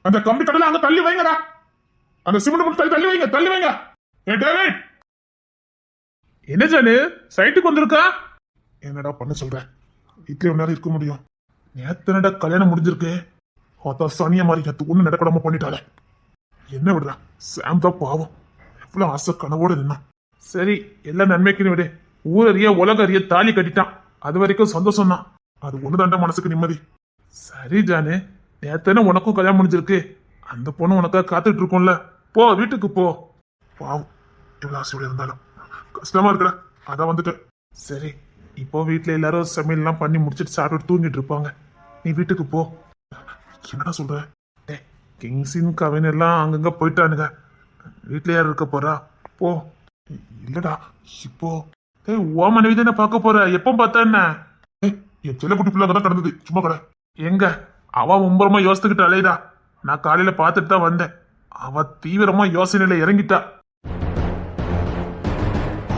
அந்த கம்பி கடல அங்க தள்ளி வைங்கடா. அந்த சிமெண்ட் மூட்டை தள்ளி வைங்க, தள்ளி வைங்க. டேவிட், என்ன ஜானு சைட்டுக்கு வந்திருக்கா? என்னடா பண்ண சொல்ற? வீட்டுல ஒரு நேரம் இருக்க முடியும்? நேத்தனடா கல்யாணம் முடிஞ்சிருக்கு. அதான் சனிய மாதிரி நேத்து ஒண்ணு நடக்கடாம பண்ணிட்டாளே. என்ன விடுறா, சாம் தான் பாவம். எவ்வளவு ஆசை கனவோட நின்னான். சரி, எல்லாம் நன்மைக்குன்னு விடு. ஊரறிய உலக அறிய தாலி கட்டிட்டான். அது வரைக்கும் சந்தோஷம் தான். அது ஒண்ணுதாண்டா மனசுக்கு நிம்மதி. சரி ஜானு, நேத்தானே உனக்கும் கல்யாணம் முடிஞ்சிருக்கு. அந்த பொண்ணு உனக்காக காத்துட்டு இருக்கோம்ல. போ, வீட்டுக்கு போ. பாவம், எவ்வளவு ஆசையோட இருந்தாலும் கஷ்டமா இருக்குடா. அதான் வந்துட்டேன். சரி, இப்போ வீட்டுல எல்லாரும் சமையல்லாம் பண்ணி முடிச்சிட்டு சாப்பிட்டு தூங்கிட்டு இருப்பாங்க. நீ வீட்டுக்கு போ. என்னடா சொல்ற? கிங்ஸின் கவின் எல்லாம் அங்கங்க போயிட்டானுங்க. வீட்டுல யார் இருக்க போறா? போ. இல்லடா, இப்போ ஓ மனைவி தானே பார்க்க போற. எப்போ பார்த்தா என்ன? என் செல்ல குட்டி பிள்ளை தான் கிடந்தது சும்மா கடை. எங்க அவ மும்பரமா யோசித்துக்கிட்டு அலையடா. நான் காலையில பார்த்துட்டு தான் வந்தேன். அவ தீவிரமா யோசனையில இறங்கிட்டா.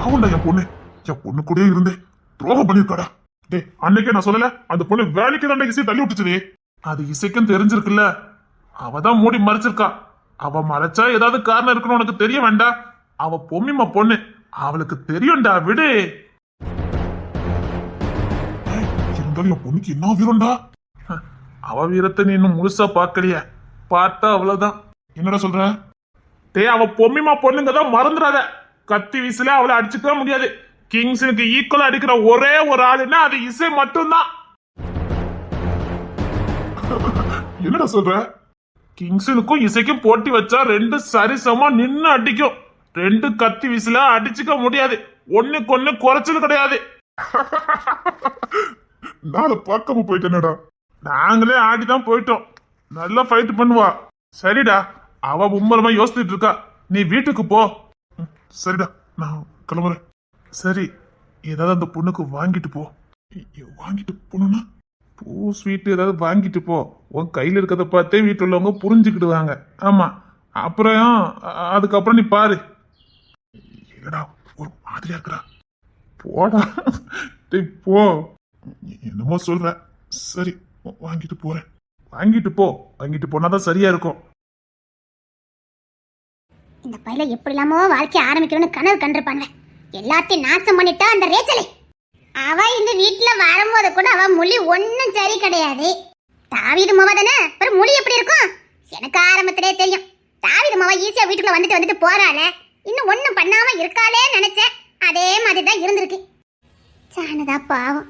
ஆவுண்டா, என் பொண்ணு கூட இருந்து துரோகம் பண்ணிருக்காடா. டேய், அன்னைக்கே நான் சொல்லல, அந்த பொண்ணு வேலைக்கு தான் இசையை தள்ளி விட்டுச்சு. அது இசைக்கும் தெரிஞ்சிருக்குல்ல. அவதான் மூடி மறைச்சிருக்கா. அவ மறைச்சா ஏதாவது காரணம் இருக்கணும் உனக்கு தெரிய வேண்டாம். அவ பொம்மிமா பொண்ணு, அவளுக்கு தெரியும்டா, விடு. இருந்தாலும் என் பொண்ணுக்கு என்ன வீரம்டா. அவ வீரத்தை நீ இன்னும் முழுசா பாக்கலைய. பார்த்தா அவ்வளவுதான். என்னடா சொல்ற? டேய், அவ பொம்மிமா பொண்ணுங்க தான், மறந்துடாத. கத்தி வீசுல அவளை அடிச்சுக்கவே முடியாது. கிங்ஸுக்கு ஈக்குவலா அடிக்கிற ஒரே ஒரு ஆளுன்னா அது இசை மட்டும்தான். என்னடா சொல்ற? கிங்ஸனுக்கும் இசைக்கும் போட்டி வச்சா ரெண்டு சரிசமா நின்னு அடிக்கும். ரெண்டு கத்தி வீசுல அடிச்சுக்க முடியாது. ஒண்ணுக்கு ஒண்ணு குறைச்சல் கிடையாது. நான் பார்க்காம போயிட்டேனடா. நாங்களே ஆடிதான் போயிட்டோம். நல்லா ஃபைட் பண்ணுவா. சரிடா, அவ மும்மரமா யோசிச்சுட்டு இருக்கா. நீ வீட்டுக்கு போ. சரிடா, நான் கிளம்புறேன். சரி, ஏதாவது அந்த பொண்ணுக்கு வாங்கிட்டு போ. வாங்கிட்டு போனா பூ ஸ்வீட் ஏதாவது வாங்கிட்டு போ. உன் கையில இருக்கிறத பார்த்தே வீட்டில் உள்ளவங்க புரிஞ்சுக்கிடுவாங்க. ஆமா, அப்புறம் அதுக்கப்புறம் நீ பாரு. இல்லடா, ஒரு மாதிரியா இருக்கிறா. போடா, போ. என்னமோ சொல்ற. சரி, வாங்கிட்டு போறேன். வாங்கிட்டு போ. வாங்கிட்டு போனாதான் சரியா இருக்கும். இந்த பையில எப்படி இல்லாமோ வாழ்க்கை ஆரம்பிக்கணும்னு கனவு கண்டிருப்பாங்க. எல்லாத்தையும் நாசம் பண்ணிட்டா அந்த ரேச்சலை. அவ இந்த வீட்டுல வரும்போது கூட அவ மொழி ஒன்னும் சரி கிடையாது. தாவீது மாவா தானே, அப்புறம் மொழி எப்படி இருக்கும்? எனக்கு ஆரம்பத்திலே தெரியும். தாவீது மாவா ஈஸியா வீட்டுக்குள்ள வந்துட்டு போறாள, இன்னும் ஒன்னும் பண்ணாம இருக்காளே நினைச்சேன். அதே மாதிரிதான் இருந்திருக்கு. சானதா பாவம்,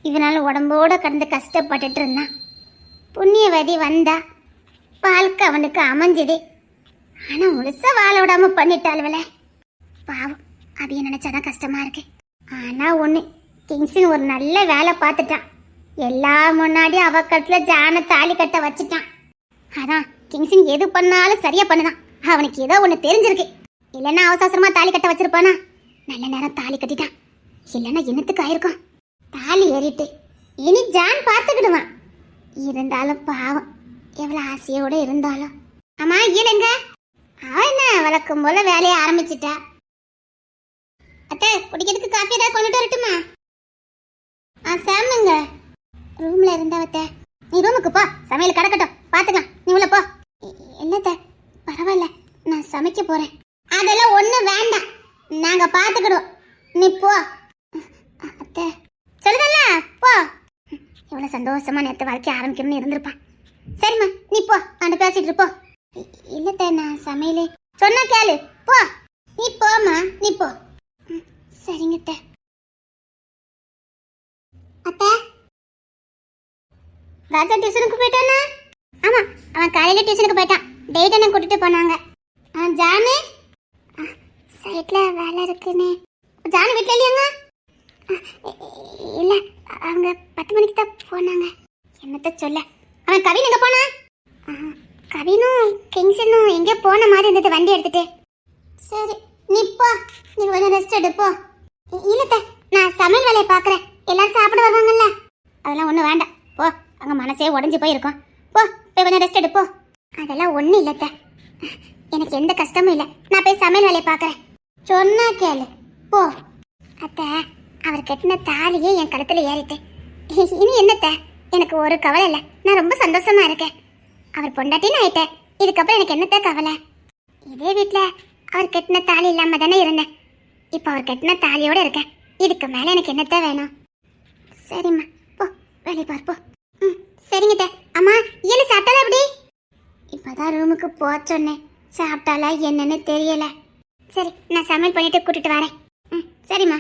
இவனால உடம்போட கடந்து கஷ்டப்பட்டுட்டு இருந்தான். புண்ணியவதி வந்தா, வாழ்க்கை அவனுக்கு அமைஞ்சது. ஆனா முழுசா வாழ விடாம பண்ணிட்டாளுவல. பாவம், அதைய நினைச்சாதான் கஷ்டமா இருக்கு. ஆனா ஒண்ணு, கிங்ஸின் ஒரு நல்ல வேலை பார்த்துட்டான். எல்லா முன்னாடி அவ கட்டுல ஜான தாலி கட்ட வச்சுட்டான். அதான் கிங்ஸின் எது பண்ணாலும் சரியா பண்ணுதான். அவனுக்கு ஏதோ ஒண்ணு தெரிஞ்சிருக்கு. இல்லைன்னா அவசரமா தாலி கட்ட வச்சிருப்பானா? நல்ல நேரம் தாலி கட்டிட்டான். இல்லைன்னா என்னத்துக்கு ஆயிருக்கும்? தாலி ஏறிட்டு இனி ஜான் பார்த்துக்கிடுவான். இருந்தாலும் பாவம், எவ்வளவு ஆசையோட இருந்தாலும். ஆமா, இல்லைங்க அவ என்ன வழக்கம் போல வேலையை ஆரம்பிச்சிட்டா. அத்தை, குடிக்கிறதுக்கு காஃபி ஏதாவது கொண்டுட்டு வரட்டுமா? சாமுங்க ரூம்ல இருந்தாவத்த. நீ ரூமுக்கு போ, சமையல் கிடக்கட்டும், பாத்துக்கலாம். நீ உள்ள போ. என்னத்த, பரவாயில்ல, நான் சமைக்க போறேன். அதெல்லாம் ஒண்ணும் வேண்டாம், நாங்க பாத்துக்கிடுவோம். நீ போ. அத்தை சொல்லுதல்ல, போ. இவ்வளவு சந்தோஷமா நேத்து வாழ்க்கை ஆரம்பிக்கணும்னு இருந்திருப்பான். சரிம்மா, நீ போ, அந்த பேசிட்டு போ. இல்லத்த, நான் சமையலே சொன்னா கேளு, போ. நீ போமா, நீ போ. சரிங்க அத்தை. அத்தை, ராஜா டியூஷனுக்கு போயிட்டானா? ஆமா, அவன் காலையில டியூஷனுக்கு போயிட்டான். டேட் என்ன கூட்டிட்டு போனாங்க. ஜானு சைட்ல வேலை இருக்குன்னு. ஜானு வீட்டுல இல்லையாங்க? இல்ல, அவங்க 10 மணிக்கு தான் போனாங்க. என்னத்த சொல்ல. அவன் கவின் எங்க போனா? கவினும் கிங்ஸனும் எங்கே போன மாதிரி இருந்தது வண்டி எடுத்துட்டு. சரி, நீ போ, நீ கொஞ்சம் ரெஸ்ட் எடுப்போ. இல்லத்த, நான் சமையல் வேலையை பார்க்குறேன். எல்லாரும் சாப்பிட வருவாங்கல்ல, அதெல்லாம் ஒன்றும் வேண்டாம். போ, அங்கே மனசே உடஞ்சி போயிருக்கோம். போ, போய் கொஞ்சம் ரெஸ்ட் எடுப்போ. அதெல்லாம் ஒன்றும் இல்லத்த, எனக்கு எந்த கஷ்டமும் இல்லை. நான் போய் சமையல் வேலையை பார்க்குறேன். சொன்னா கேளு, போ. அத்தை, அவர் கட்டின தாலியே என் கழுத்தில் ஏறிட்டு. இனி என்னத்த, எனக்கு ஒரு கவலை இல்லை. நான் ரொம்ப சந்தோஷமா இருக்கேன். அவர் பொண்டாட்டின்னு ஆயிட்டேன். இதுக்கப்புறம் எனக்கு என்னத்த கவலை? இதே வீட்ல அவர் கட்டின தாலி இல்லாம தானே இருந்தேன். இப்போ அவர் கட்டின தாலியோட இருக்கேன். இதுக்கு மேல எனக்கு என்னத்த வேணும்? சரிம்மா, போ வேலை பார்ப்போ. ம், சரிங்க அத்தை. அம்மா, ஏழு சாப்பிட்டாலா எப்படி? இப்பதான் ரூமுக்கு போக சொன்னேன். சாப்பிட்டாலா என்னன்னு தெரியல. சரி, நான் சமையல் பண்ணிட்டு கூட்டிட்டு வரேன். ம், சரிம்மா.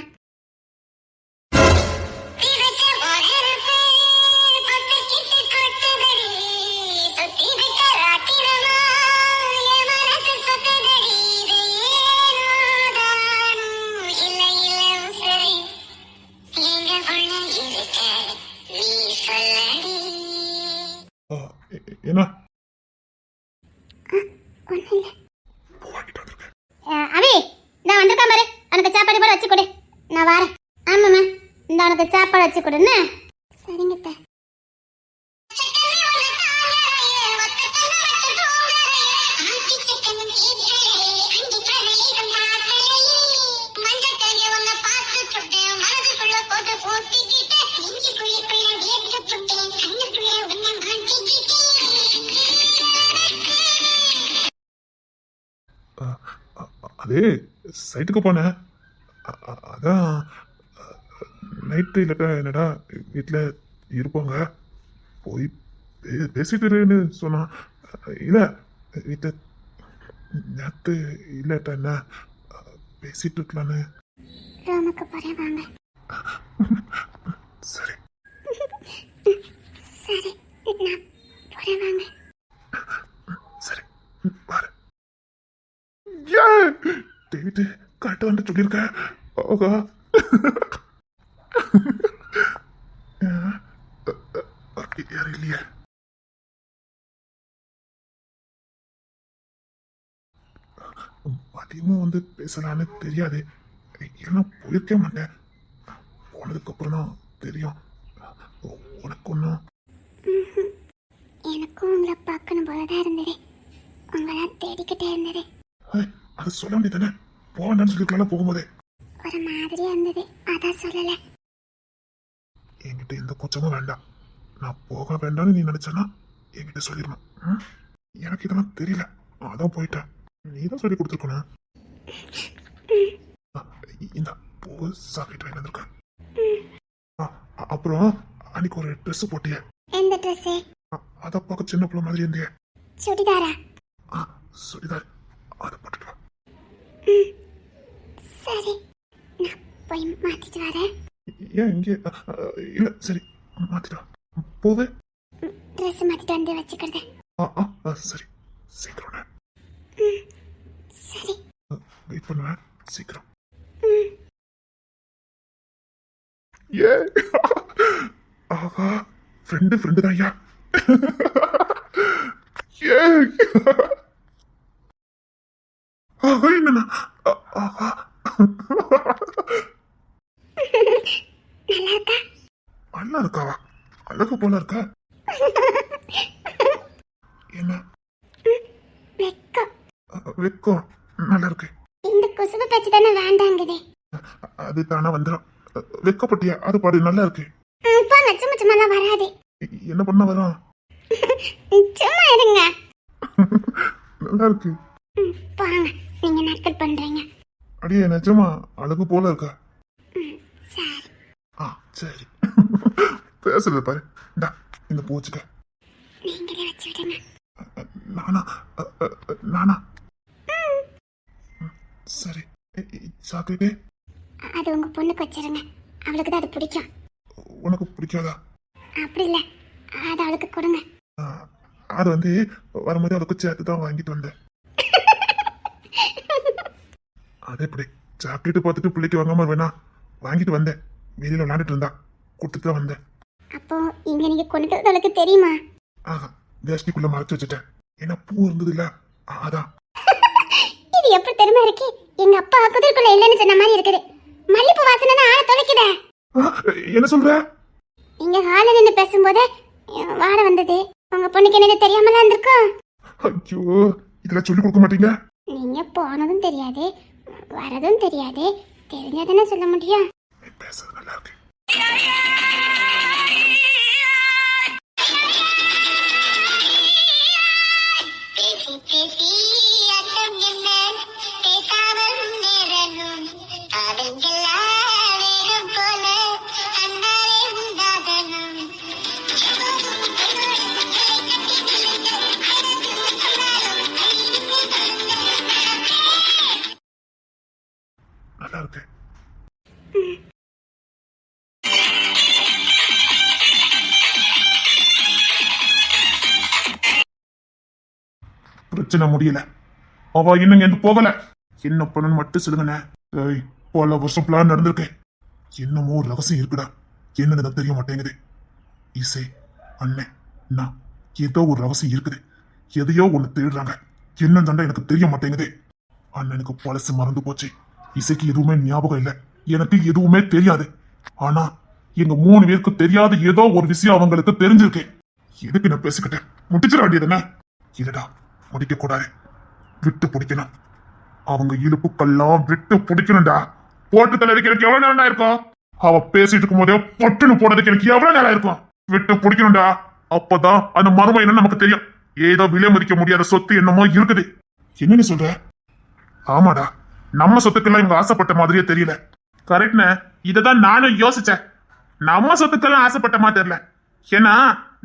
என்ன ஒன்றும் இல்லை. அவி, நான் வந்திருக்கேன் பாரு. உனக்கு சாப்பாடு போல வச்சு கொடு, நான் வரேன். ஆமாம்மா, இந்த உனக்கு சாப்பாடு வச்சு கொடுன்னு. சரிங்க அத்தை. அதே சைட்டுக்கு போனேன். அதான் நைட்டு இல்லட்டா என்னடா வீட்டில் இருப்பாங்க போய் பேசிட்டுருன்னு சொன்னான். இல்லை வீட்டை நேற்று இல்லட்டா என்ன பேசிட்டு இருக்கலான்னு. ரூமுக்கு போறேன் வாங்க. சரி சரி, நான் போறேன் வாங்க. சரி பாரு. டேவிட் கரெக்டாக வந்து சொல்லியிருக்கேன். ஓகா யாரும் இல்லையே. அதிகமாக வந்து பேசலான்னு தெரியாது. ஏன்னா போயிருக்க மாட்டேன். போனதுக்கு அப்புறம் தான் தெரியும். உனக்கு ஒன்றும். எனக்கும் உங்களை பார்க்கணும் போலதான் இருந்தது. உங்களை தேடிக்கிட்டே இருந்தது. அது சொல்ல வேண்டியதானே. போக வேண்டாம்னு சொல்லிருக்கலாம் போகும்போதே. ஒரு மாதிரியா இருந்தது, அதான் சொல்லல. என்கிட்ட எந்த கூச்சமும் வேண்டாம். நான் போக வேண்டாம்னு நீ நினைச்சனா என்கிட்ட சொல்லிடணும். எனக்கு இதெல்லாம் தெரியல, அதான் போயிட்டேன். நீ தான் சொல்லி கொடுத்துருக்கணும். இந்த பூ சாப்பிட்டு வாங்கிருக்கேன். அப்புறம் அன்னைக்கு ஒரு ட்ரெஸ் போட்டிய. எந்த ட்ரெஸ்? அத பார்க்க சின்ன பிள்ளை மாதிரி இருந்தியே. சுடிதாரா? சுடிதார், அதை போட்டுட்டு வா. சரி, நான் போய் மாத்திட்டு வரேன். ஏன் இங்கே? இல்ல சரி மாத்திட்டு வா. போவே ட்ரெஸ் மாத்திட்டு வந்து வச்சுக்கிறேன். சரி சீக்கிரம். சரி, வெயிட் பண்ணுவேன். சீக்கிரம். ஏ ஆஹா, ஃப்ரெண்டு தான் ஐயா. ஏ என்னண்ணா? ஆஹா, நல்லா இருக்கா? நல்லா இருக்காவா? அழகு போல இருக்கா. என்ன வெக்கம்? வெக்கம் நல்லா இருக்கு. இந்த குசுபு பேச்சு தானே வேண்டாங்குதே. அது தானே வந்துடும். வெக்கப்பட்டியா? அது பாடு நல்லா இருக்கு. போங்க, சும்மா சும்மாலாம் வராது. என்ன பண்ண வரும்? சும்மா இருங்க. நல்லா இருக்கு. போங்க, நீங்க நக்கல் பண்றீங்க. அடியே நிஜமா அழகு போல இருக்கா. சரி. சரி. பேசுறது பாரு. இந்த பூ வச்சுக்க. நீங்களே வச்சு விடுங்க. நானா? சரி. சாக்லேட்டு அது உங்க பொண்ணுக்கு வச்சிருங்க. அவளுக்கு தான் அது பிடிக்கும். உனக்கு பிடிக்காதா? அப்படி இல்ல, அது அவளுக்கு கொடுங்க. அது வந்து வரும்போது அவளுக்கு சேர்த்து தான் வாங்கிட்டு வந்தேன். அதே எப்படி சாக்லேட்டு பார்த்துட்டு பிள்ளைக்கு வாங்காம வேணா வாங்கிட்டு வந்தேன். வெளியில விளையாண்டுட்டு இருந்தா கொடுத்துட்டு தான் வந்தேன். அப்போ இங்க நீங்க கொண்டுட்டு வந்து அவளுக்கு தெரியுமா? வேஷ்டிக்குள்ள மறைச்சு வச்சுட்டேன். ஏன்னா பூ இருந்தது இல்ல, அதான். இது எப்படி தெரியுமா இருக்கு? எங்க அப்பா குதிரைக்குள்ள இல்லைன்னு சொன்ன மாதிரி இருக்குது. மல்லிப்பூ வாசனை தான் ஆள தொலைக்குதே. என்ன சொல்ற? இங்க ஹால நின்று பேசும்போது வாட வந்தது. உங்க பொண்ணுக்கு என்னது தெரியாமலாம் இருந்திருக்கும். ஐயோ, இதெல்லாம் சொல்லி கொடுக்க மாட்டீங்க? நீங்க போனதும் தெரியாது, வரதும் தெரியாது. தெரிஞ்சாதானே சொல்ல முடியும். பேசுறது நல்லா இருக்கு. பிரச்சனை முடியல. அவ இன்னும் எந்த போகல. என்ன பண்ணணும் மட்டும் சொல்லுங்கண்ணே. ஏய், பல வருஷம் பிளான் நடந்திருக்கேன். என்னமோ ஒரு ரகசியம் இருக்குடா. என்னன்னு எனக்கு தெரிய மாட்டேங்குது. இசை, அண்ணன், நான் ஏதோ ஒரு ரகசியம் இருக்குது. எதையோ ஒண்ணு தேடுறாங்க. என்னன்னு எனக்கு தெரிய மாட்டேங்குது. அண்ணனுக்கு பழசு மறந்து போச்சு. இசைக்கு எதுவுமே ஞாபகம் இல்லை. எனக்கு எதுவுமே தெரியாது. ஆனா எங்க 3 பேருக்கு தெரியாத ஏதோ ஒரு விஷயம் அவங்களுக்கு தெரிஞ்சிருக்கு. எதுக்கு நான் பேசிக்கிட்டேன்? முடிச்சிட வேண்டியதுன்னு இல்லடா, முடிக்க கூடாது. விட்டு பிடிக்கணும். அவங்க இழுப்புக்கெல்லாம் விட்டு பிடிக்கணும்டா. போட்டு தலைக்கு எனக்கு எவ்வளவு நேரம் இருக்கும்? அவ பேசிட்டு இருக்கும் போதே பொட்டுன்னு போனதுக்கு எனக்கு எவ்வளவு நேரம் இருக்கும்? விட்டு பிடிக்கணும்டா. அப்பதான் அந்த மர்மம் என்னன்னு நமக்கு தெரியும். ஏதோ விலை மதிக்க முடியாத சொத்து என்னமோ இருக்குது. என்னன்னு சொல்ற? ஆமாடா, நம்ம சொத்துக்கெல்லாம் இவங்க ஆசைப்பட்ட மாதிரியே தெரியல. கரெக்ட்னு இததான் நானும் யோசிச்சேன். நம்ம சொத்துக்கெல்லாம் ஆசைப்பட்ட மாதிரி தெரியல. ஏன்னா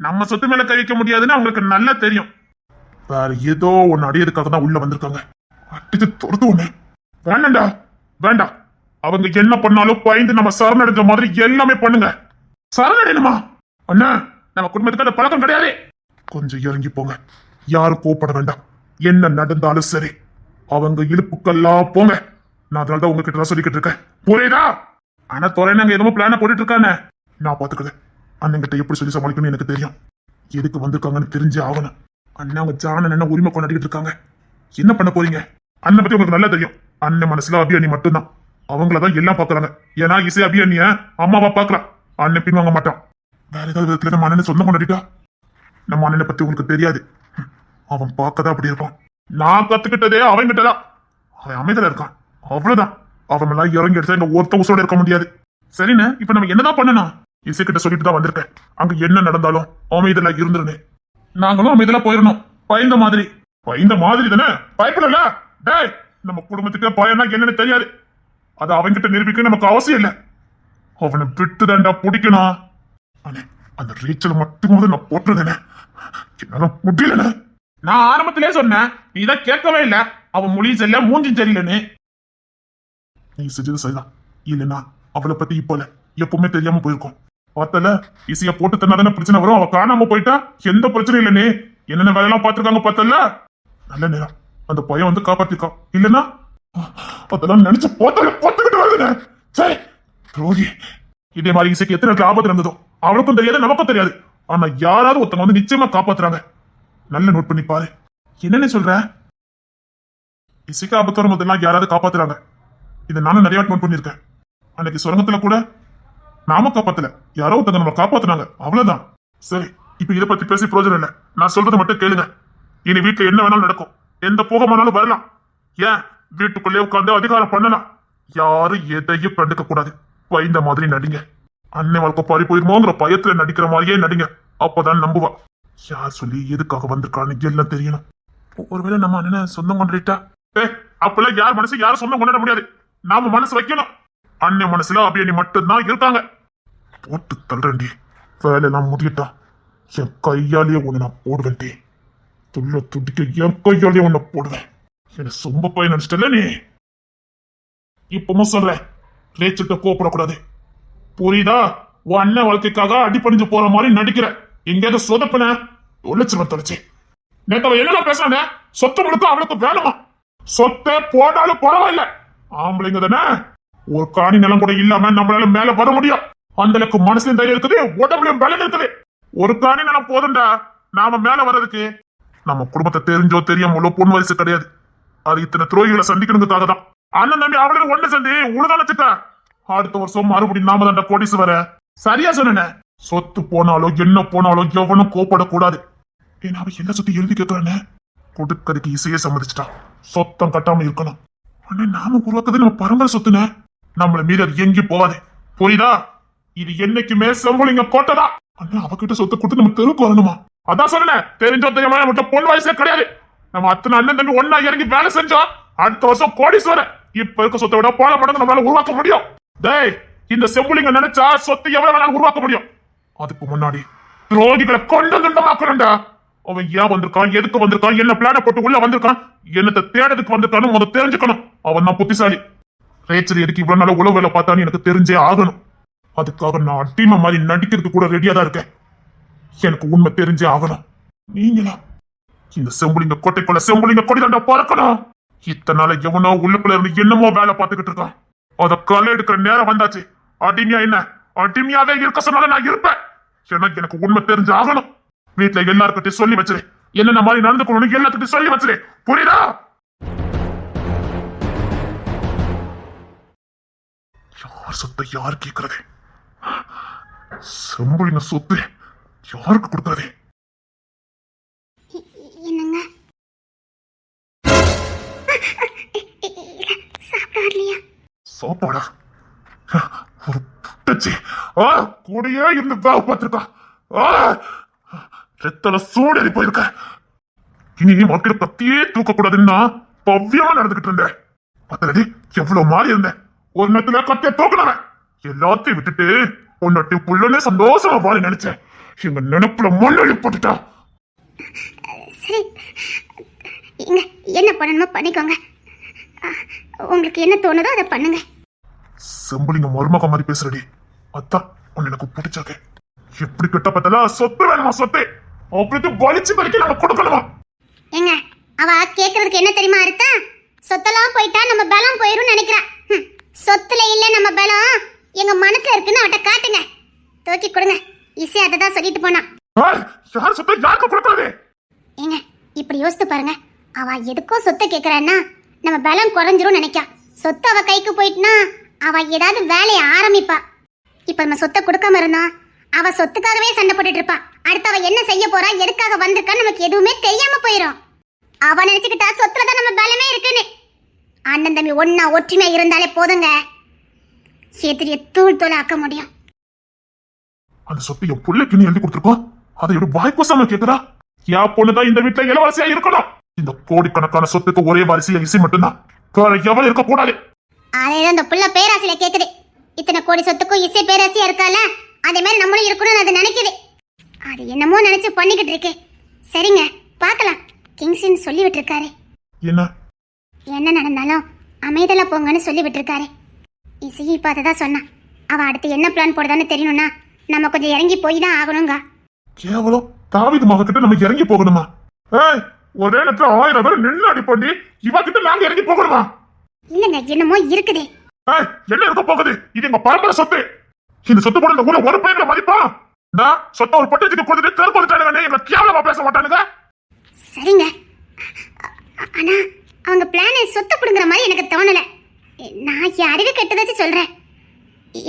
நம்ம சொத்து மேல கை வைக்க முடியாதுன்னு அவங்களுக்கு நல்லா தெரியும். வேற ஏதோ ஒன்னு அடையதுக்காக தான் உள்ள வந்திருக்காங்க. அடிச்சு துரத்து ஒண்ணு. வேண்டாம்டா, வேண்டாம். அவங்க என்ன பண்ணாலும் பயந்து நம்ம சரணடைஞ்ச மாதிரி எல்லாமே பண்ணுங்க. சரணடையணுமா? அண்ணா, நம்ம குடும்பத்துக்கு அந்த பழக்கம் கிடையாது. கொஞ்சம் இறங்கி போங்க. யாரும் கோப்பட வேண்டாம். என்ன நடந்தாலும் சரி, அவங்க இழுப்புக்கெல்லாம் போங்க. நான் அதனாலதான் உங்ககிட்ட தான் சொல்லிக்கிட்டு இருக்கேன். புரியுதா? ஆனா துறைனாங்க எதுவும் பிளான போட்டுட்டு இருக்கானே. நான் பாத்துக்கிறேன். அண்ணங்கிட்ட எப்படி சொல்லி சமாளிக்கணும்னு எனக்கு தெரியும். எதுக்கு வந்திருக்காங்கன்னு தெரிஞ்சு ஆகணும். அண்ணன் அவங்க ஜான என்ன உரிமை கொண்டாடிக்கிட்டு இருக்காங்க. என்ன பண்ண போறீங்க? அண்ணன் பத்தி உங்களுக்கு நல்லா தெரியும். அண்ணன் மனசுல அபியானி மட்டும்தான். அவங்களதான் எல்லாம் பாக்குறாங்க. ஏன்னா இசை அபியானிய அம்மாவா பாக்கலாம். அண்ணன் பின்வாங்க மாட்டான். வேற ஏதாவது விதத்துல நம்ம அண்ணனை சொந்தம் கொண்டாடிட்டா நம்ம அண்ணனை பத்தி உங்களுக்கு தெரியாது. அவன் பார்க்கதான் அப்படி இருப்பான். நான் கத்துக்கிட்டதே அவன்கிட்டதான். அவன் அமைதல இருக்கான், அவ்வளவுதான். அவன் எல்லாம் இறங்கி எடுத்தா எங்க ஒருத்த உசோட இருக்க முடியாது. சரிண்ணே, இப்ப நம்ம என்னதான் பண்ணணும்? இசைக்கிட்ட சொல்லிட்டு தான் வந்திருக்கேன். அங்க என்ன நடந்தாலும் அமைதலா இருந்துருனே. நாங்களும் அமைதலா போயிடணும். பயந்த மாதிரி. பயந்த மாதிரி தானே? பயப்படல. டேய், நம்ம குடும்பத்துக்கு பயம்னா என்னன்னு தெரியாது. அது அவன்கிட்ட நிரூபிக்க நமக்கு அவசியம் இல்லை. அவனை விட்டு தாண்டா பிடிக்கணும். அண்ணே, அந்த ரீச்சல் மட்டும் நான் போட்டுறதுனே. என்னால முடியலண்ணே. நான் ஆரம்பத்திலே சொன்னேன், நீதான் கேட்கவே இல்லை. அவன் மொழியும் சரியில்ல, மூஞ்சும் சரியில்லைன்னு. நீ செஞ்சது சரிதான். இல்லைன்னா அவளை பத்தி இப்போல எப்பவுமே தெரியாம போயிருக்கும். பார்த்தல, ஈஸியா போட்டு தந்தாதானே பிரச்சனை வரும். அவ காணாம போயிட்டா எந்த பிரச்சனையும் இல்லைன்னு என்னென்ன வேலையெல்லாம் பார்த்திருக்காங்க. பார்த்தல, நல்ல நேரம் அந்த பையன் வந்து காப்பாத்திருக்கான். இல்லைன்னா அதெல்லாம் நினைச்சு போட்டுக்கிட்டு வருதுண்ணே. சரி ரோகி, இதே மாதிரி இசைக்கு எத்தனை இடத்துல ஆபத்து இருந்ததோ அவளுக்கும் தெரியாது, நமக்கும் தெரியாது. ஆனா யாராவது ஒருத்தவங்க வந்து நிச்சயமா காப்பாத்துறாங்க. நல்ல நோட் பண்ணி பாரு. என்னன்னு சொல்ற? இசைக்கு ஆபத்து வரும்போதெல்லாம் யாராவது காப்பாத்துறாங்க. இதை நானும் நிறைய நோட் பண்ணிருக்கேன். அன்னைக்கு சுரங்கத்துல கூட நாம காப்பாத்தல, யாரோ ஒருத்தங்க நம்ம காப்பாத்துனாங்க. அவ்வளவுதான். சரி, இப்ப இதை பத்தி பேசி பிரயோஜனம் இல்லை. நான் சொல்றதை மட்டும் கேளுங்க. இனி வீட்டுல என்ன வேணாலும் நடக்கும். எந்த போகமானாலும் வரலாம். ஏன் வீட்டுக்குள்ளே உட்கார்ந்து அதிகாரம் பண்ணலாம். யாரும் எதையும் கண்டுக்க கூடாது. பயந்த மாதிரி நடிங்க. அன்னை வாழ்க்கை பாரி போயிருமோங்கிற பயத்துல நடிக்கிற மாதிரியே நடிங்க. அப்பதான் நம்புவா. யார் சொல்லி எதுக்காக வந்திருக்கான்னு எல்லாம் தெரியணும். ஒருவேளை நம்ம அண்ணனை சொந்தம் கொண்டாடிட்டா, அப்பெல்லாம் யார் மனசு யாரும் சொந்தம் கொண்டாட முடியாது. நாம மனசு வைக்கணும். அண்ணன் மனசுல அபியானி மட்டும்தான் இருக்காங்க. போட்டு தள்ளுறேன்டி. வேலையெல்லாம் முடியட்டா. என் கையாலேயே ஒண்ணு நான் போடுவேன்டி. துள்ள துடிக்க என் கையாலேயே ஒண்ணு போடுவேன். என்ன சொம்ப போய் நினைச்சிட்டல நீ. இப்பவும் சொல்றேன், ரேச்சிட்ட கோப்படக்கூடாது. புரியுதா? உன் அண்ணன் வாழ்க்கைக்காக அடிப்படிஞ்சு போற மாதிரி நடிக்கிற. எங்கேயாவது சொதப்பின ஒழிச்சிருவன் தொலைச்சு. நேத்தவ என்னெல்லாம் பேசுறானே, சொத்து முழுக்க அவளுக்கு வேணுமா? சொத்தை போனாலும் பரவாயில்ல. ஆம்பளைங்க தானே, ஒரு காணி நிலம் கூட இல்லாம நம்மளால மேல வர முடியும். அந்த அளவுக்கு மனசுலயும் தைரியம் இருக்குது, உடம்புலயும் பலம் இருக்குது. ஒரு காணி நிலம் போதும்டா நாம மேல வர்றதுக்கு. நம்ம குடும்பத்தை தெரிஞ்சோ தெரியாமலோ பொண்ணு வயசு கிடையாது. அது இத்தனை துரோகிகளை சந்திக்கணுங்கிறதுக்காக தான். அண்ணன் தம்பி அவளும் ஒண்ணு சேர்ந்து உழுதானச்சுட்டா. அடுத்த வருஷம் மறுபடியும் நாம தாண்டா கோடிசு வர. சரியா சொன்ன. சொத்து போனாலோ என்ன போனாலோ எவனும் கோப்படக்கூடாது. ஏன்னா அவ என்ன சொத்து எழுதி கேட்கிறானே. கொடுக்கறதுக்கு இசையே சம்மதிச்சிட்டா. சொத்தம் கட்டாம இருக்கணும். ஆனா நாம உருவாக்குறது நம்ம பரம்பரை சொத்துன. நம்மள மீறி அது எங்கேயும் போகாது. புரியுதா? இது என்னைக்குமே செம்புலிங்க கோட்டதா. ஆனா அவகிட்ட சொத்தை கொடுத்து நம்ம தெருக்கு வரணுமா? அதான் சொன்ன, தெரிஞ்சோ தெரியாம மட்டும் பொண்ணு வயசுல கிடையாது. நம்ம அத்தனை அண்ணன் தம்பி ஒன்னா இறங்கி வேலை செஞ்சோம். அடுத்த வருஷம் கோடீஸ்வரர். இப்ப இருக்க சொத்தை விட போன மடங்கு நம்மளால உருவாக்க முடியும். டேய், இந்த செம்புலிங்க நினைச்சா சொத்து எவ்வளவு வேணாலும் உருவாக்க முடியும். அதுக்கு முன்னாடி துரோகிகளை கொண்டு துண்டமாக்கணும்டா. அவன் ஏன் வந்திருக்கான், எதுக்கு வந்திருக்கான், என்ன பிளான போட்டு உள்ள வந்திருக்கான், என்னத்தை தேடதுக்கு வந்திருக்கான்னு முதல் தெரிஞ்சுக்கணும். அவன் தான் புத்திசாலி. ரேச்சல் எதுக்கு இவ்வளவு நாள உழவு வேலை பார்த்தான்னு எனக்கு தெரிஞ்சே ஆகணும். அதுக்காக நான் அடிமை மாதிரி நடிக்கிறதுக்கு கூட ரெடியா தான் இருக்கேன். எனக்கு உண்மை தெரிஞ்சே ஆகணும். நீங்களா இந்த செம்புலிங்க கோட்டைக்குள்ள செம்புலிங்க கொடி தாண்டா பறக்கணும். இத்தனை நாள எவனோ உள்ளுக்குள்ள இருந்து என்னமோ வேலை பார்த்துக்கிட்டு இருக்கான். அத களை எடுக்கிற நேரம் வந்தாச்சு. அடிமையா என்ன அடிமையாவே இருக்க சொன்னாலும் நான் இருப்பேன். எனக்கு உண்மை தெரிஞ்சு ஆகணும். வீட்டுல எல்லாருக்கிட்டையும் சொல்லி வச்சிரு. என்னென்ன மாதிரி நடந்துக்கணும் எல்லாத்துக்கிட்டையும் சொல்லி வச்சிரு. புரியுதா? யார் சொத்தை யார் கேட்கறது? செம்புலிங்க சொத்து யாருக்கு கொடுக்கறது? என்னங்க சாப்பிடலையா? சாப்பாடா? ஒரு புட்டச்சி கூடயே இருந்து வேலை பார்த்திருக்கா. ரத்தல சூடேறி போயிருக்க. இனி மக்கள் கத்தியே தூக்க கூடாதுன்னா பவ்யமா நடந்துகிட்டு இருந்தேன். பத்தலது எவ்வளவு மாறி இருந்தேன். ஒரு நேரத்துல கத்திய தூக்கினவன் எல்லாத்தையும் விட்டுட்டு உன்னட்டி புள்ளனே சந்தோஷமா வாழ நினைச்சேன். எங்க நினைப்புல மண்ணெழி போட்டுட்டா. சரி, என்ன பண்ணணுமோ பண்ணிக்கோங்க. உங்களுக்கு என்ன தோணுதோ அதை பண்ணுங்க. செம்புலிங்க மருமக மாதிரி பேசுறடி. அதான் உன்னை எனக்கு பிடிச்சாக்க. எப்படி கிட்ட பார்த்தா சொத்து வேணுமா? சொத்து அப்படி வலிச்சு பறிக்க நம்ம கொடுக்கணுமா? ஏங்க, அவ கேக்குறதுக்கு என்ன தெரியுமா அர்த்தம்? சொத்தெல்லாம் போயிட்டா நம்ம பலம் போயிரும் நினைக்கிறேன். சொத்துல இல்ல நம்ம பலம் எங்க மனசுல இருக்குன்னு அவட்ட காட்டுங்க. தூக்கி கொடுங்க. இசை அதை தான் சொல்லிட்டு போனா. யார் சொத்தை யாருக்கு கொடுக்கறது? ஏங்க, இப்படி யோசித்து பாருங்க. அவ எதுக்கோ சொத்தை கேக்குறான்னா நம்ம பலம் குறைஞ்சிரும் நினைக்கா. சொத்து அவ கைக்கு போயிட்டுனா அவ ஏதாவது வேலையை ஆரம்பிப்பா. இப்ப நம்ம சொத்தை கொடுக்காம இருந்தோம், அவ சொத்துக்காகவே சண்டை போட்டுட்டு இருப்பா. அடுத்து அவ என்ன செய்ய போறா, எதுக்காக வந்திருக்கா நமக்கு எதுவுமே தெரியாம போயிரும். அவ நினைச்சுக்கிட்டா சொத்துலதான் நம்ம பலமே இருக்குன்னு. அண்ணன் தம்பி ஒன்னா ஒற்றுமையா இருந்தாலே போதுங்க, எதிரிய தூள் தோல ஆக்க முடியும். அந்த சொத்தை என் பிள்ளைக்கு எழுதி கொடுத்துருக்கோம். அதை எப்படி வாய்ப்பசாம கேக்குறா? யா பொண்ணுதான் இந்த வீட்டுல இளவரசியா இருக்கணும். இந்த கோடிக்கணக்கான சொத்துக்கு ஒரே வாரிசையா இசை மட்டும்தான். வேற எவரும் இருக்க கூடாது. அதேதான் இந்த புள்ள பேராசில கேக்குது. இத்தனை கோடி சொத்துக்கும் இசை பேராசியா இருக்கால, அதே மாதிரி நம்மளும் இருக்கணும்னு அது நினைக்குது. அது என்னமோ நினைச்சு பண்ணிக்கிட்டு இருக்கு. சரிங்க, பார்க்கலாம். கிங்ஸின் சொல்லி விட்டுருக்காரு. என்ன நடந்தாலும் அமைதலா போங்கன்னு சொல்லி விட்டுருக்காரு. இசையை இப்ப அதை சொன்னான். அவ அடுத்து என்ன பிளான் போடுதான்னு தெரியணும்னா நம்ம கொஞ்சம் இறங்கி போய் தான் ஆகணுங்க. கேவலம் தாவீது மக கிட்ட நம்ம இறங்கி போகணுமா? ஒரே நேரத்துல 1000 பேர் நின்று அடிப்பண்டி இவ கிட்ட நாங்க இறங்கி போகணுமா? இல்லங்க, என்னமோ இருக்குதே. என்ன இருக்க போகுது? இது எங்க பரம்பரை சொத்து. இந்த சொத்து போட இந்த ஊர்ல ஒரு பையன் மதிப்பா? நான் சொத்த ஒரு பட்டத்துக்கு கொடுத்துட்டு தேர்ந்தெடுத்தானுங்க. எங்க கேவலமா பேச மாட்டானுங்க. சரிங்க, ஆனா அவங்க பிளானை சொத்து புடுங்குற மாதிரி எனக்கு தோணல. நான் என் அறிவு கெட்டதாச்சு சொல்றேன்.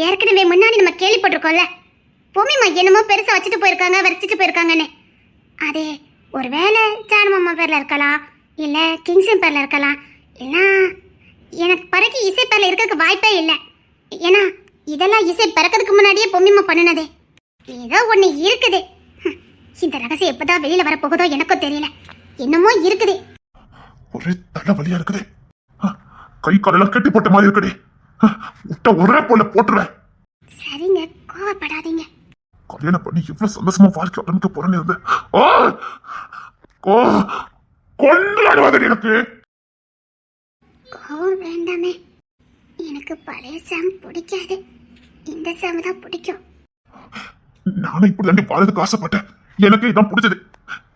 ஏற்கனவே முன்னாடி நம்ம கேள்விப்பட்டிருக்கோம்ல, பொம்மிமா என்னமோ பெருசா வச்சுட்டு போயிருக்காங்க, வரைச்சிட்டு போயிருக்காங்கன்னு. அது ஒருவேளை ஜானமாமா பேர்ல இருக்கலாம், இல்ல கிங்ஸன் பேர்ல இருக்கலாம், இல்ல எனக்கு பிறகு இசை பேர்ல இருக்கிறதுக்கு வாய்ப்பே இல்லை. ஏன்னா இதெல்லாம் இசை பிறக்கிறதுக்கு முன்னாடியே பொம்மிமா பண்ணினதே. ஏதோ ஒண்ணு இருக்குது. இந்த ரகசியம் எப்பதான் வெளியில வர போகுதோ எனக்கும் தெரியல. என்னமோ இருக்குது. ஒரே தலைவலியா இருக்குது. கை காலெல்லாம் கட்டி போட்ட மாதிரி இருக்குடி. விட்ட ஒரே போல போட்டுருவேன். சரிங்க, கோவப்படாதீங்க. கல்யாணம் பண்ணி இவ்வளவு சந்தோஷமா வாழ்க்கை ஆரம்பிக்க போறேன்னு இருந்தேன். கொண்டாடுவாங்க எனக்கு. கோவம் வேண்டாமே. எனக்கு பழைய சாம் பிடிக்காது, இந்த சாம் தான் பிடிக்கும். நானும் இப்படி தாண்டி வாழ்றதுக்கு ஆசைப்பட்டேன். எனக்கு இதான் பிடிச்சது.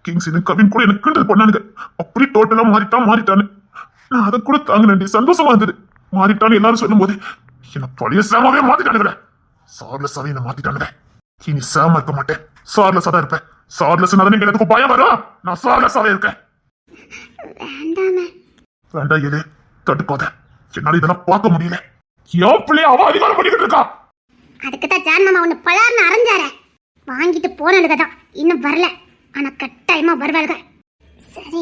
கிங்ஸின் கவின் கூட எனக்கு கிண்டல் பண்ணானுங்க. அப்படி டோட்டலா மாறிட்டான்னு நான் அதை கூட தாங்கினேன். சந்தோஷமா இருந்தது. மாறிட்டான்னு எல்லாரும் சொல்லும் போது என்ன பழைய சாமாவே மாத்திட்டானுங்க. சார்லஸ் அவை என்ன மாத்திட்டானுங்க. இனி சாம இருக்க மாட்டேன், சார்லஸ் தான் இருப்பேன். சார்லஸ் எனக்கு பயம் வரும். நான் சார்லஸ் அவே இருக்கேன். வேண்டாமே. வேண்டாம் ஏழு, தடுக்காத. என்னால இதெல்லாம் பார்க்க முடியல. என் பிள்ளைய அவ அதிகாரம் பண்ணிக்கிட்டு இருக்கா. அதுக்குதான் ஜான் மாமா ஒண்ணு பலார்னு அரைஞ்சார வாங்கிட்டு போனதுக்கு தான் இன்னும் வரல. ஆனா கட்டாயமா வருவாளுக. சரி,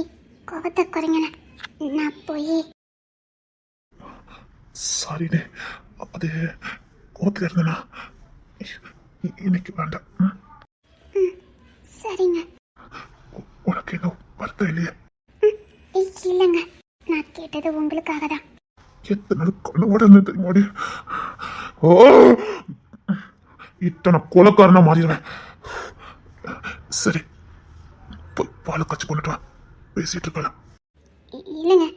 கோபத்தை குறைங்கண்ணே, நான் போய். சாரிண்ணே, அது கோபத்தில் இருந்தேனா? இன்னைக்கு வேண்டாம். சரிங்க. உனக்கு என்ன வருத்தம் இல்லையா? இல்லைங்க, நான் கேட்டது உங்களுக்காக தான். எத்தனை நாள் கண்ணோட இருந்தேன் தெரியுமாடி? இத்தனை கொலைக்காரனா மாறிடுவேன். சரி, பாலை காய்ச்சி கொண்டுட்டு வா, பேசிட்டு இருக்கலாம். இல்லைங்க,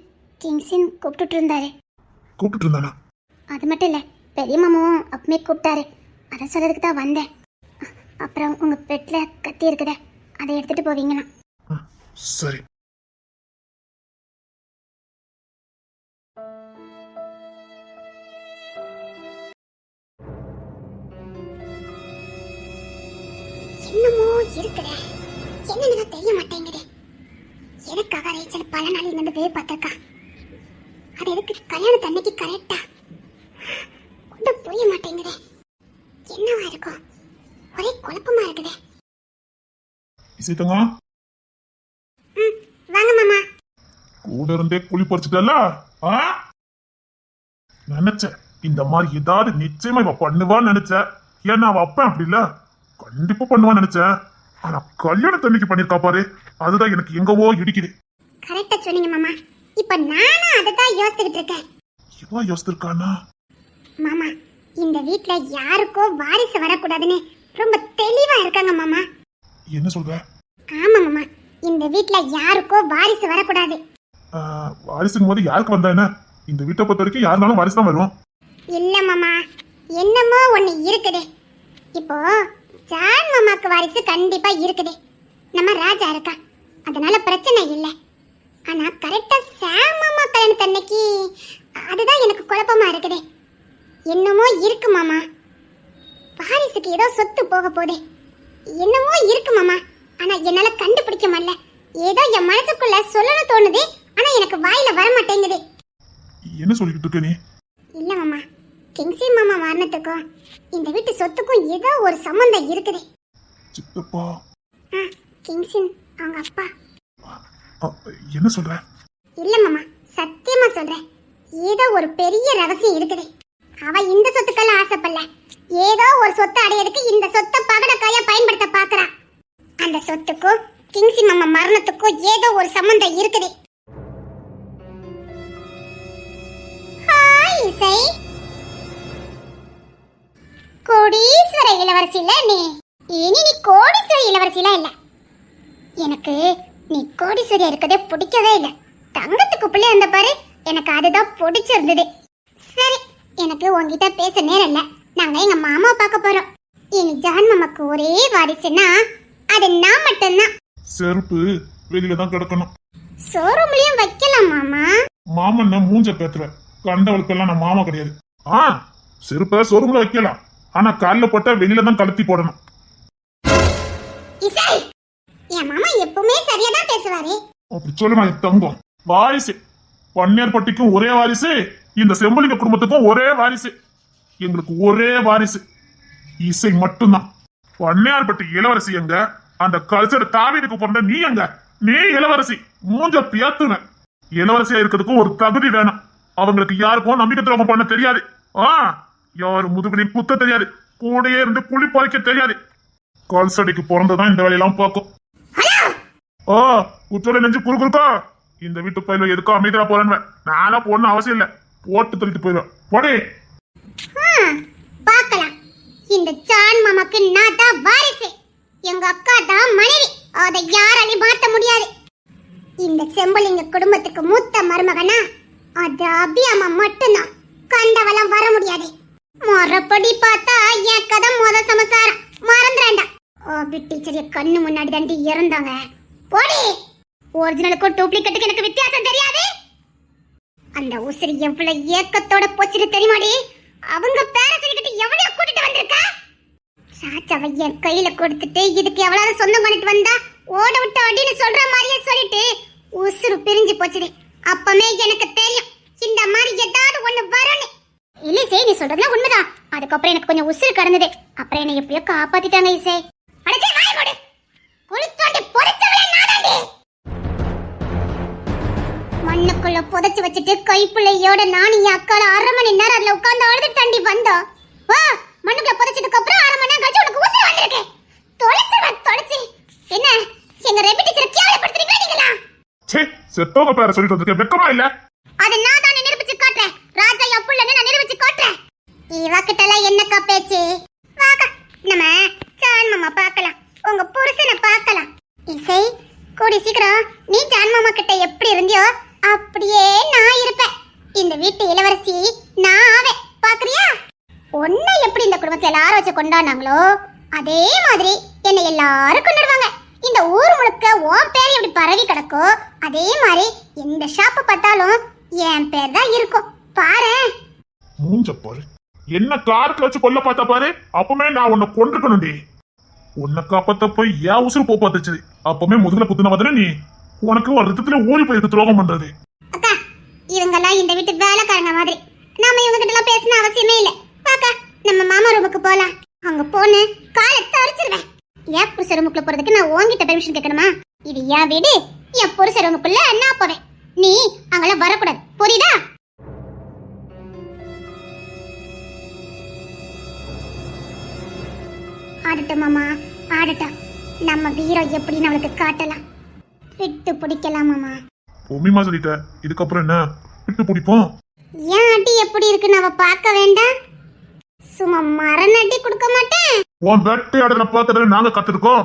கிங்ஸின் கூப்பிட்டுட்டு இருந்தாரு. கூப்பிட்டு இருந்தானா? அது மட்டும் இல்லை, பெரிய மாமாவும் அப்பமே கூப்பிட்டாரு. அதை சொல்றதுக்கு தான் வந்தேன். அப்புறம் உங்க பெட்ல கத்தி இருக்குதே, அதை எடுத்துட்டு போவீங்களா? சரி. என்னமோ இருக்குதே, என்னன்னு தெரிய மாட்டேங்குது. எதுக்காக ரேச்சல் பல நாள் இருந்து போய் பார்த்திருக்கா? அது எதுக்கு கல்யாணத்து அன்னைக்கு கரெக்டா ஒன்றும் புரிய மாட்டேங்குது. என்னவா இருக்கும்? ஒரே குழப்பமா இருக்குதே. இசைத்தங்க வாங்க மாமா. கூட இருந்தே குழி பறிச்சுட்டல. நினைச்சேன் இந்த மாதிரி ஏதாவது நிச்சயமா இவ பண்ணுவான்னு நினைச்சேன். ஏன்னா அவ அப்ப அப்படி இல்ல, கண்டிப்பா பண்ணுவான்னு நினைச்சேன். ஆனா கல்யாணத்தன்னைக்கு பண்ணிருக்கா பாரு, அதுதான் எனக்கு எங்கவோ இடிக்குது. கரெக்டா சொன்னீங்க மாமா. இப்ப நானும் அததான் யோசிச்சுக்கிட்டு இருக்கேன். இவா யோசிச்சிருக்கானா? மாமா, இந்த வீட்ல யாருக்கோ வாரிசு வரக்கூடாதுன்னு ரொம்ப தெளிவா இருக்காங்க மாமா. என்ன சொல்ற? ஆமா மாமா, இந்த வீட்ல யாருக்கோ வாரிசு வரக்கூடாது. வாரிசுக்கும் போது யாருக்கு வந்தா என்ன? இந்த வீட்டை பொறுத்த வரைக்கும் யாருனாலும் வாரிசு தான் வரும். இல்ல மாமா, என்னமோ ஒண்ணு இருக்குது. இப்போ ஜான் மாமாக்கு வாரிசு கண்டிப்பா இருக்குது. நம்ம ராஜா இருக்கா, அதனால பிரச்சனை இல்ல. ஆனா கரெக்டா சாம் மாமா கல்யாணத்தன்னைக்கு அதுதான் எனக்கு குழப்பமா இருக்குது. என்னமோ இருக்கு மாமா, வாரிசுக்கு ஏதோ சொத்து போக போகுது. என்னமோ இருக்கு மாமா, ஆனா என்னால கண்டுபிடிக்க முடியல. ஏதோ என் மனசுக்குள்ள சொல்லணும் தோணுது, ஆனா எனக்கு வாயில வர மாட்டேங்குது. என்ன சொல்லிட்டு இருக்க நீ? இல்ல மாமா, கிங்ஸி மாமா மரணத்துக்கும் இந்த வீட்டு சொத்துக்கும் ஏதோ ஒரு சம்பந்தம் இருக்குது. சித்தப்பா? கிங்ஸின் அவங்க அப்பா. என்ன சொல்ற? இல்ல மாமா, சத்தியமா சொல்றேன். ஏதோ ஒரு பெரிய ரகசியம் இருக்குது. அவ இந்த சொத்துக்கெல்லாம் ஆசைப்படல. ஏதோ ஒரு சொத்தை அடையறதுக்கு இந்த சொத்தை பகடக்காயா பயன்படுத்த பாக்குறா. அந்த சொத்துக்கும் கிங்ஸி மாமா மரணத்துக்கும் ஏதோ ஒரு சம்பந்தம் இருக்குது. ஹாய் இசை. கோடீஸ்வர இளவரசில நீ. இனி நீ கோடீஸ்வர இளவரசில இல்ல. எனக்கு நீ கோடீஸ்வரியா இருக்கதே பிடிக்கவே இல்லை. தங்கத்துக்கு பிள்ளை இருந்த பாரு, எனக்கு அதுதான் பிடிச்சிருந்தது. சரி, எனக்கு உங்ககிட்ட பேச நேரம் இல்ல. நாங்க எங்க மாமா பார்க்க போறோம். இனி ஜான் மாமாக்கு ஒரே வாரிசுன்னா அது நான் மட்டும்தான். செருப்பு வெளியில தான் கிடக்கணும். ஷோரூம்லயும் வைக்கலாம் மாமா. மாமன் மூஞ்ச பேத்துற கண்டவளுக்கெல்லாம் நான் மாமா கிடையாது. செருப்ப ஷோரூம்ல வைக்கலாம், ஆனா கால்ல போட்டா வெளியில தான் கலத்தி போடணும். இசை, என் மாமா எப்பவுமே சரியா தான் பேசுவாரு. அப்படி சொல்லுமா தங்கம்? வாரிசு பன்னேர்பட்டிக்கும் ஒரே வாரிசு, இந்த செம்பலிங்க குடும்பத்துக்கும் ஒரே வாரிசு. எங்களுக்கு ஒரே வாரிசு இசை மட்டும்தான். பன்னியார்பட்டி இளவரசி எங்க? அந்த கல்ச்சர் தாவீதுக்கு பிறந்த நீ எங்க? நீ இளவரசி மூஞ்ச பியாத்துன. இளவரசியா இருக்கிறதுக்கும் ஒரு தகுதி வேணும். அவங்களுக்கு யாருக்கும் நம்பிக்கை துரோகம் பண்ண தெரியாது. யாரு முதுகுலையும் குத்த தெரியாது. கூடையே இருந்து குழி பறிக்க தெரியாது. கல்சடிக்கு பிறந்ததான் இந்த வேலையெல்லாம் பார்க்கும். குற்றலை நெஞ்சு குறுக்கா. இந்த வீட்டு பயில எதுக்கோ அமைதியா போறேன்னு நானா போடணும் அவசியம் இல்ல. போட்டு தள்ளிட்டு போயிடுவேன். போடே. பார்க்கலாம். இந்த ஜான் மாமாக்கு நான் தான் வாரிசு, எங்க அக்கா தான் மனைவி. அதை யாராலையும் மாத்த முடியாது. இந்த செம்பலிங்க குடும்பத்துக்கு மூத்த மருமகனா அது அபியாமா மட்டும்தான். கண்டவெல்லாம் வர முடியாது. மறுபடி பார்த்தா என் கதை முத சமசாரம் மறந்துடா. அபி டீச்சர் கண்ணு முன்னாடி தாண்டி இறந்தாங்க. போடி. ஒரிஜினலுக்கும் டூப்ளிகேட்டுக்கு எனக்கு வித்தியாசம் தெரியாது. அந்த உசிரி எவ்வளவு ஏக்கத்தோட போச்சுன்னு தெரியுமாடி? அவங்க பேர சொல்லிக்கிட்டு எவ்வளவு கூட்டிட்டு வந்திருக்கா? ராஜாவை என் கையில கொடுத்துட்டு இதுக்கு எவ்வளவு சொந்தம் பண்ணிட்டு வந்தா ஓட விட்டு அப்படின்னு சொல்ற மாதிரியே சொல்லிட்டு உசுறு பிரிஞ்சு போச்சுது. அப்பமே எனக்கு தெரியும் இந்த மாதிரி ஏதாவது ஒண்ணு வரும்னு. இல்ல இசை, நீ சொல்றதுலாம் உண்மைதான். அதுக்கப்புறம் எனக்கு கொஞ்சம் உசுறு கடந்தது. அப்புறம் என்னை எப்படியோ காப்பாத்திட்டாங்க இசை. அடச்சே வாய் மூடு. குளித்தோண்டி பொறிச்சவளே நானாண்டி. மண்ணுக்குள்ள புதைச்சு வச்சுட்டு கைப்பிள்ளையோட நானும் என் அக்கால 1/2 மணி நேரம் அதுல உட்கார்ந்து அழுது தாண்டி வந்தோம். வா, மண்ணுக்குள்ள புதைச்சதுக்கு அப்புறம் 1/2 மணி நேரம் கழிச்சு உனக்கு உசுறு வந்திருக்கு. தொலைச்சு என்ன எங்க ரெபி டீச்சர் கேவலப்படுத்துறீங்களா நீங்களா? சே, செத்தோக பேர சொல்லிட்டு வந்திருக்கேன், வெக்கமா இல்ல? அது நான் தான் நிரூபிச்சு காட்டுறேன். ராஜா எப்புள்ளன்னு நான் நிரூபிச்சு காட்டுறேன். இவகிட்டலாம் என்னக்கா பேச்சு? வாக்கா, நம்ம ஜான் மாமா பார்க்கலாம், உங்க புருஷனை பார்க்கலாம். இசை, கூடி சீக்கிரம் நீ ஜான் மாமா கிட்ட எப்படி இருந்தியோ அப்படியே நான் இருப்பேன். இந்த வீட்டு இளவரசி நான் ஆவேன். பாக்குறியா? உன்னை எப்படி இந்த குடும்பத்துல எல்லாரும் வச்சு கொண்டாடினாங்களோ அதே மாதிரி என்னை எல்லாரும் கொண்டாடுவாங்க. இந்த ஊர் முழுக்க உன் பேர் எப்படி பரவி கிடக்கோ அதே மாதிரி எந்த ஷாப்பு பார்த்தாலும் என் பேர் தான் இருக்கும். பாரு. மூஞ்ச பாரு. என்ன காரத்துல வச்சு கொல்ல பார்த்தா பாரு. அப்பமே நான் உன்னை கொண்டிருக்கணும்டி. உன்னை காப்பாத்த போய் ஏன் உசுறு போ பார்த்துச்சு. அப்பவுமே முதுகுல குத்துன மாதிரி நீ உனக்கு ஒரு ரத்தத்துல ஓடி போயிருக்கு துரோகம் பண்றது. அக்கா இவங்கெல்லாம் இந்த வீட்டு வேலைக்காரங்க மாதிரி. நாம இவங்க கிட்ட எல்லாம் பேசணும் அவசியமே இல்ல. அக்கா நம்ம மாமா ரூமுக்கு போலாம். அங்க போன காலை தரிச்சிருவேன். என் புருஷ ரூமுக்குள்ள போறதுக்கு நான் உன்கிட்ட பெர்மிஷன் கேட்கணுமா? இது என் வீடு. என் புருஷ ரூமுக்குள்ள நான் போவேன். நீ அங்கெல்லாம் வரக்கூடாது, புரியுதா? ஆடட்டும் மாமா ஆடட்டும். நம்ம வீரம் எப்படின்னு அவளுக்கு காட்டலாம். விட்டு பிடிக்கலாம் மாமா. உண்மையுமா சொல்லிட்ட, இதுக்கப்புறம் என்ன விட்டு பிடிப்போம்? ஏன் அடி எப்படி இருக்குன்னு அவ பார்க்க வேண்டாம். சும்மா மரண அடி கொடுக்க மாட்டேன். உன் வேட்டையாடல பார்த்துட்டு நாங்க கத்துருக்கோம்.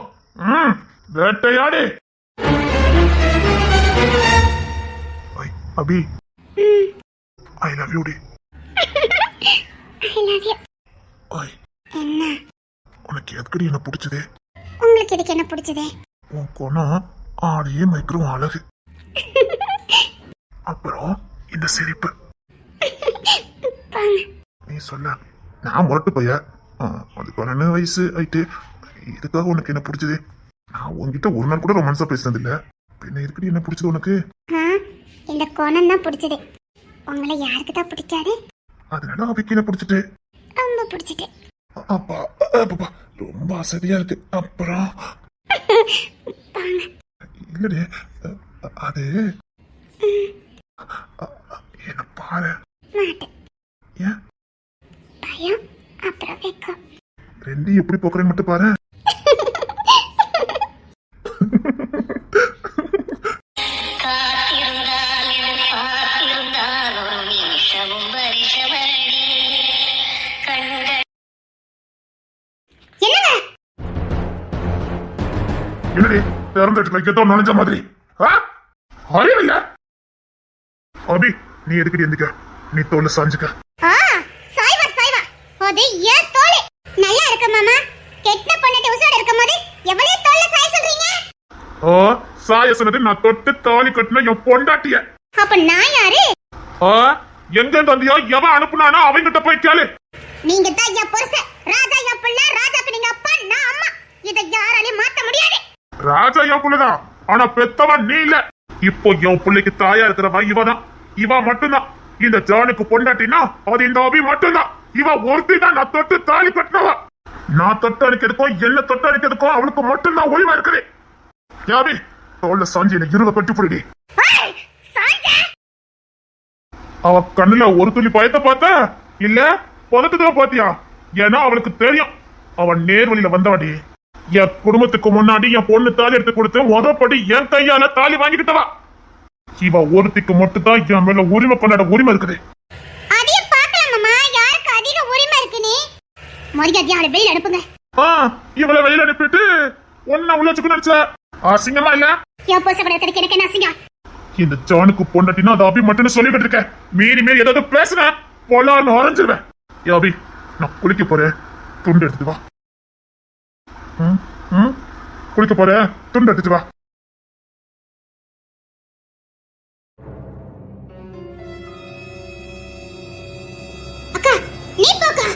வேட்டையாடு. அபி ஐ லவ் யூ டி. I love you. ஐ என்ன உனக்கு எதுக்கடி என்ன பிடிச்சதே? உங்களுக்கு இதுக்கு என்ன பிடிச்சதே? உன் குணம் ஆடையே மைக்கிறோம் அழகு. அப்புறம் இந்த சிரிப்பு. நீ சொல்ல நான் முரட்டு பைய, அது 12 வயசு ஆயிட்டு. இதுக்காக உனக்கு என்ன பிடிச்சது? நான் உன்கிட்ட ஒரு நாள் கூட ரொமான்ஸா பேசினது இல்ல. பின்ன இதுக்கடி என்ன பிடிச்சது உனக்கு? இந்த கோணம் தான் பிடிச்சது. உங்களை யாருக்கு தான் பிடிக்காது? அதனால அபிக்கு என்ன பிடிச்சிட்டு? ரொம்ப பிடிச்சிட்டு. அப்பா அப்பா ரொம்ப அசதியா இருக்கு. அப்புறம் இல்லடே, அது என்ன பாரு. மாட்டேன். ஏன்? பயம் அப்புறம் வெக்கம். ரெண்டையும் எப்படி போக்குறேன்னு மட்டும் பாரு. என்னடி திறந்து வைக்கத்தோ நுழைஞ்ச மாதிரி? அறிவில்ல அபி, நீ எதுக்கடி எந்திக்க? நீ தோல்ல சாஞ்சுக்க. சாய்வா சாய்வா. அது ஏன் தோல் நல்லா இருக்கு மாமா. கெட்ட பண்ணிட்டு உசோட இருக்கும்போது எவ்வளவு தோல்ல சாய சொல்றீங்க? சாய சொன்னது நான் தொட்டு தாலி கட்டின என் பொண்டாட்டிய. அப்ப நான் யாரு? எங்க தந்தியோ எவன் அனுப்புனானோ அவங்கிட்ட போய் கேளு. நீங்க தான் என் புருஷன். ராஜா என் பிள்ளை. ராஜாக்கு நீங்க அப்பா, நான் அம்மா. இதை யாராலையும் மாத்த முடியாது. ராஜா என் புள்ளதான், ஆனா பெத்தவன் நீ இல்ல. இப்போ என் பிள்ளைக்கு தாயா இருக்கிறவ இவதான். இவ மட்டும்தான் இந்த ஜானுக்கு பொண்டாட்டினா அது இந்த அபி மட்டும்தான். இவ ஒருத்தி தான் நான் தொட்டு தாலி கட்டினவ. நான் தொட்டு அடிக்கிறதுக்கும் என்ன தொட்டு அடிக்கிறதுக்கும் அவளுக்கு மட்டும்தான் உரிமை இருக்குது. யாபி தோல்ல சாஞ்சி என்ன இருவ கட்டி புரிடி. அவ கண்ணுல ஒரு துளி பயத்தை பார்த்த இல்ல பதத்துதான் பாத்தியா? ஏன்னா அவளுக்கு தெரியும் அவன் நேர் வழியில வந்தவாடி. என் குடும்பத்துக்கு முன்னாடி என் பொண்ணு தாலி எடுத்து கொடுத்து முதப்படி என் கையால தாலி வாங்கிக்கிட்டவா. இவ ஒருத்திக்கு மட்டும் தான் என் மேல உரிமை கொண்டாட உரிமை இருக்குது. அதையும் பார்க்கலாம் மாமா. யாருக்கு அதிக உரிமை இருக்குன்னு மரியாதையால வெளியில அனுப்புங்க. இவளை வெளியில அனுப்பிட்டு ஒன்ன உள்ள வச்சுக்க நினைச்ச அசிங்கமா இல்ல? என் புருஷன் கிடைக்க எனக்கு என்ன அசிங்கம்? இந்த ஜானுக்கு பொண்டாட்டினா அது அபி மட்டும் சொல்லிக்கிட்டு இருக்கேன். மீறி மீறி ஏதாவது பேசுன பொல்லான்னு உறைஞ்சிருவேன். அபி நான் குளிக்க போறேன், துண்டு எடுத்துட்டு வா. குளிக்க போறேன், துண்டு எடுத்துட்டு வா. அக்கா நீ போக்கா.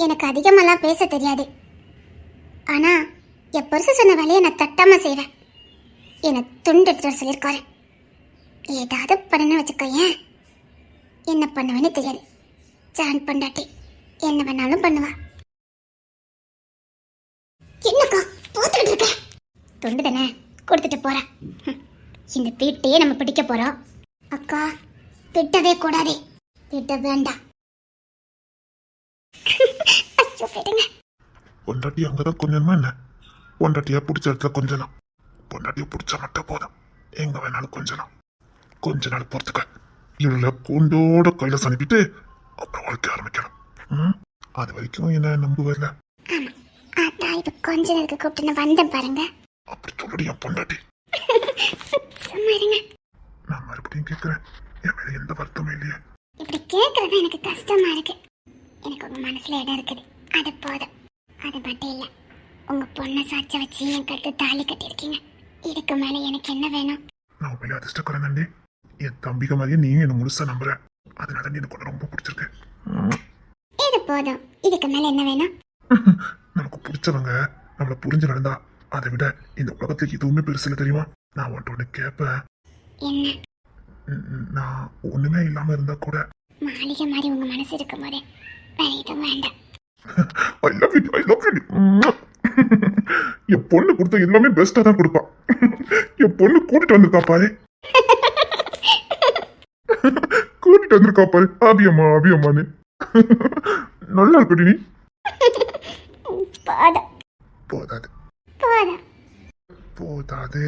எனக்கு அதிகமெல்லாம் பேச தெரியாது. ஆனா என் புருஷன் சொன்ன வேலையை நான் தட்டாம செய்வேன். என்னை துண்டு எடுத்துட்டு சொல்லியிருக்காரு. ஏதாவது பண்ணணும் வச்சுக்கோ. ஏன் என்ன பண்ணுவேன்னு தெரியாது. ஜான் பொண்டாட்டி என்ன வேணாலும் பண்ணுவா. என்னக்கா போத்துக்கிட்டு இருக்க? துண்டு தானே கொடுத்துட்டு போறேன். இந்த தீட்டையே நம்ம பிடிக்க போறோம். அக்கா திட்டவே கூடாது. திட்ட வேண்டாம். பொண்டாட்டி அங்கதான் கொஞ்சமா என்ன? பொண்டாட்டியா பிடிச்ச இடத்துல கொஞ்சலாம். பொண்டாட்டிய பிடிச்சா மட்டும் போதும், எங்க வேணாலும் கொஞ்சலாம். கொஞ்ச நாள் பொறுத்துக்க. இவள கூண்டோட கையில சனிப்பிட்டு அப்புறம் வாழ்க்கை ஆரம்பிக்கணும். அது வரைக்கும் என்ன நம்புவதில்ல. கொஞ்ச நேரத்துக்கு கூப்பிட்டு வந்தேன் பாருங்க. அப்படி சொல்லடி என் பொண்டாட்டி. நான் மறுபடியும் கேட்கிறேன், என் மேல எந்த வருத்தமும் இல்லையே? இப்படி கேட்கறது எனக்கு கஷ்டமா இருக்கு. எனக்கு உங்க மனசுல இடம் இருக்குது, அது போதும். அது மட்டும் இல்ல, உங்க பொண்ணை சாட்சி வச்சு என் கட்டு தாலி கட்டிருக்கீங்க. இதுக்கு மேல எனக்கு என்ன வேணும்? நான் உண்மையில அதிர்ஷ்டக்காரன் தாண்டி. என் தம்பிக்க மாதிரியே நீயும் என்ன முழுசா நம்புற. அதனால எனக்கு உன்னை ரொம்ப பிடிச்சிருக்கு. இது போதும். இதுக்கு மேல என்ன வேணும்? நமக்கு பிடிச்சவங்க நம்மள புரிஞ்சு நடந்தா அதை விட இந்த உலகத்துக்கு எதுவுமே பெருசுல தெரியுமா? நான் உன்ட்ட ஒண்ணு கேட்பேன். என்ன? நான் ஒண்ணுமே இல்லாம இருந்தா கூட மாளிகை மாதிரி உங்க மனசு இருக்கும் போதே வேற எதுவும் வேண்டாம். I love you, I love you. என் பொண்ணு கொடுத்த எல்லாமே பெஸ்டா தான் கொடுப்பான். என் பொண்ணு கூட்டிட்டு வந்திருக்கா பாரு. கூட்டிட்டு வந்திருக்கா பாரு. அபியம்மா அபியம்மான்னு. நல்லா இருக்குடி நீ. போதும் போதாது போதும். போதாது.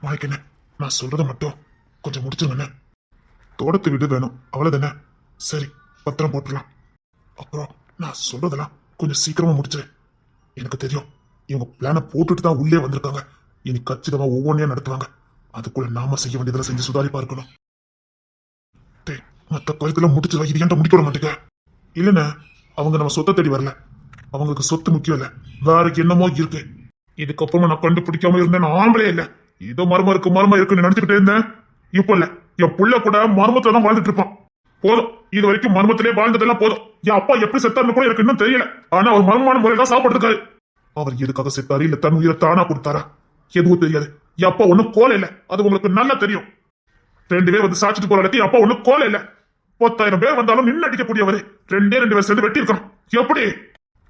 மாய்க்கண்ணே, நான் சொல்றத மட்டும் கொஞ்சம் முடிச்சிருங்கண்ணே. தோட்டத்து வீடு வேணும் அவ்வளவுதானே? சரி, பத்திரம் போட்டுடலாம். அப்புறம் நான் சொல்றதெல்லாம் கொஞ்சம் சீக்கிரமா முடிச்சிரு. எனக்கு தெரியும் இவங்க பிளான போட்டுட்டு தான் உள்ளே வந்திருக்காங்க. இனி கச்சிதமா ஒவ்வொன்றையும் நடத்துவாங்க. அதுக்குள்ள நாம செய்ய வேண்டியதெல்லாம் செஞ்சு சுதாரிப்பா இருக்கணும். டேய், மற்ற கருத்தெல்லாம் முடிச்சிருவா. இது ஏன்ட்ட முடிக்க விட மாட்டேங்க? இல்லைண்ணே, அவங்க நம்ம சொத்தை தேடி வரல. அவங்களுக்கு சொத்து முக்கியம் இல்ல, வேற என்னமோ இருக்கு. இதுக்கப்புறமா நான் கண்டுபிடிக்காம இருந்தேன். நான் ஆம்பளே இல்ல, ஏதோ மர்மம் இருக்குன்னு நினைச்சுக்கிட்டே இருந்தேன். இப்போ இல்ல, என் புள்ள கூட மர்மத்துல தான் வாழ்ந்துட்டு இருப்பான். போதும், இது வரைக்கும் மர்மத்திலே வாழ்ந்ததெல்லாம் போதும். என் அப்பா எப்படி செத்தாருன்னு கூட எனக்கு இன்னும் தெரியல. ஆனா அவர் மர்மமான முறையில தான் சாப்பிட்டுருக்காரு. அவர் எதுக்காக செத்தாரு, இல்ல தன் உயிரை தானா கொடுத்தாரா, எதுவும் தெரியாது. என் அப்பா ஒண்ணும் கோலை இல்ல, அது உங்களுக்கு நல்லா தெரியும். 2 பேர் வந்து சாச்சிட்டு போற இடத்துக்கு அப்பா ஒண்ணும் கோலை இல்ல. 10,000 பேர் வந்தாலும் நின்று அடிக்கக்கூடியவரு 2 பேர் சேர்ந்து வெட்டி இருக்கணும். எப்படி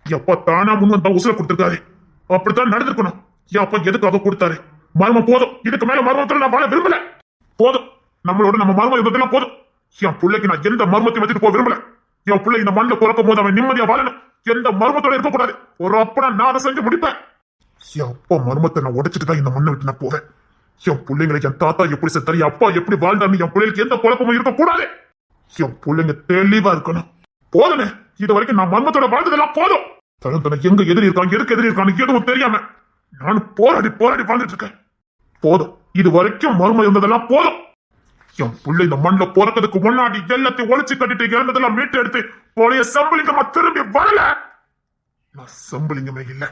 எப்பா தானா முன் வந்தா உசுர கொடுத்திருக்காரு. அப்படித்தான் நடந்திருக்கணும். என் அப்பா எதுக்காக கொடுத்தாரு? மர்மம் போதும். இதுக்கு மேல மர்மத்துல நான் வாழ விரும்பல. போதும், நம்மளோட நம்ம மர்மம் இருந்ததெல்லாம் போதும். என் பிள்ளைக்கு நான் எந்த மர்மத்தையும் வச்சுட்டு போக விரும்பல. என் பிள்ளை இந்த மண்ணில் பிறக்கும் போது அவன் நிம்மதியா வாழணும். எந்த மர்மத்தோட இருக்கக்கூடாது. ஒரு அப்பா நான் அதை செஞ்சு முடிப்பேன். என் அப்பா மர்மத்தை நான் உடைச்சிட்டு தான் இந்த மண்ணை விட்டு நான் போவேன். என் பிள்ளைங்களை என் தாத்தா எப்படி செத்தாரு, என் அப்பா எப்படி வாழ்ந்தாருன்னு என் பிள்ளைகளுக்கு எந்த குழப்பமும் இருக்கக்கூடாது. என் பிள்ளைங்க தெளிவா இருக்கணும். போதுனே, இது வரைக்கும் நான் மர்மத்தோட வாழ்ந்ததெல்லாம் போதும். தன எங்க எதிரி இருக்கான், எதுக்கு எதிரி இருக்கான்னு எதுவும் தெரியாம நான் போராடி வாழ்ந்துட்டு இருக்கேன். போதும், இது வரைக்கும் மர்மம் இருந்ததெல்லாம் போதும். என் பிள்ளை இந்த மண்ணில பிறக்கிறதுக்கு முன்னாடி எல்லாத்தையும் ஒழிச்சு கட்டிட்டு இறந்ததெல்லாம் மீட்டு எடுத்து பழைய சம்பளிங்கமா திரும்பி வரல. நான் சம்பளிங்கமே இல்ல.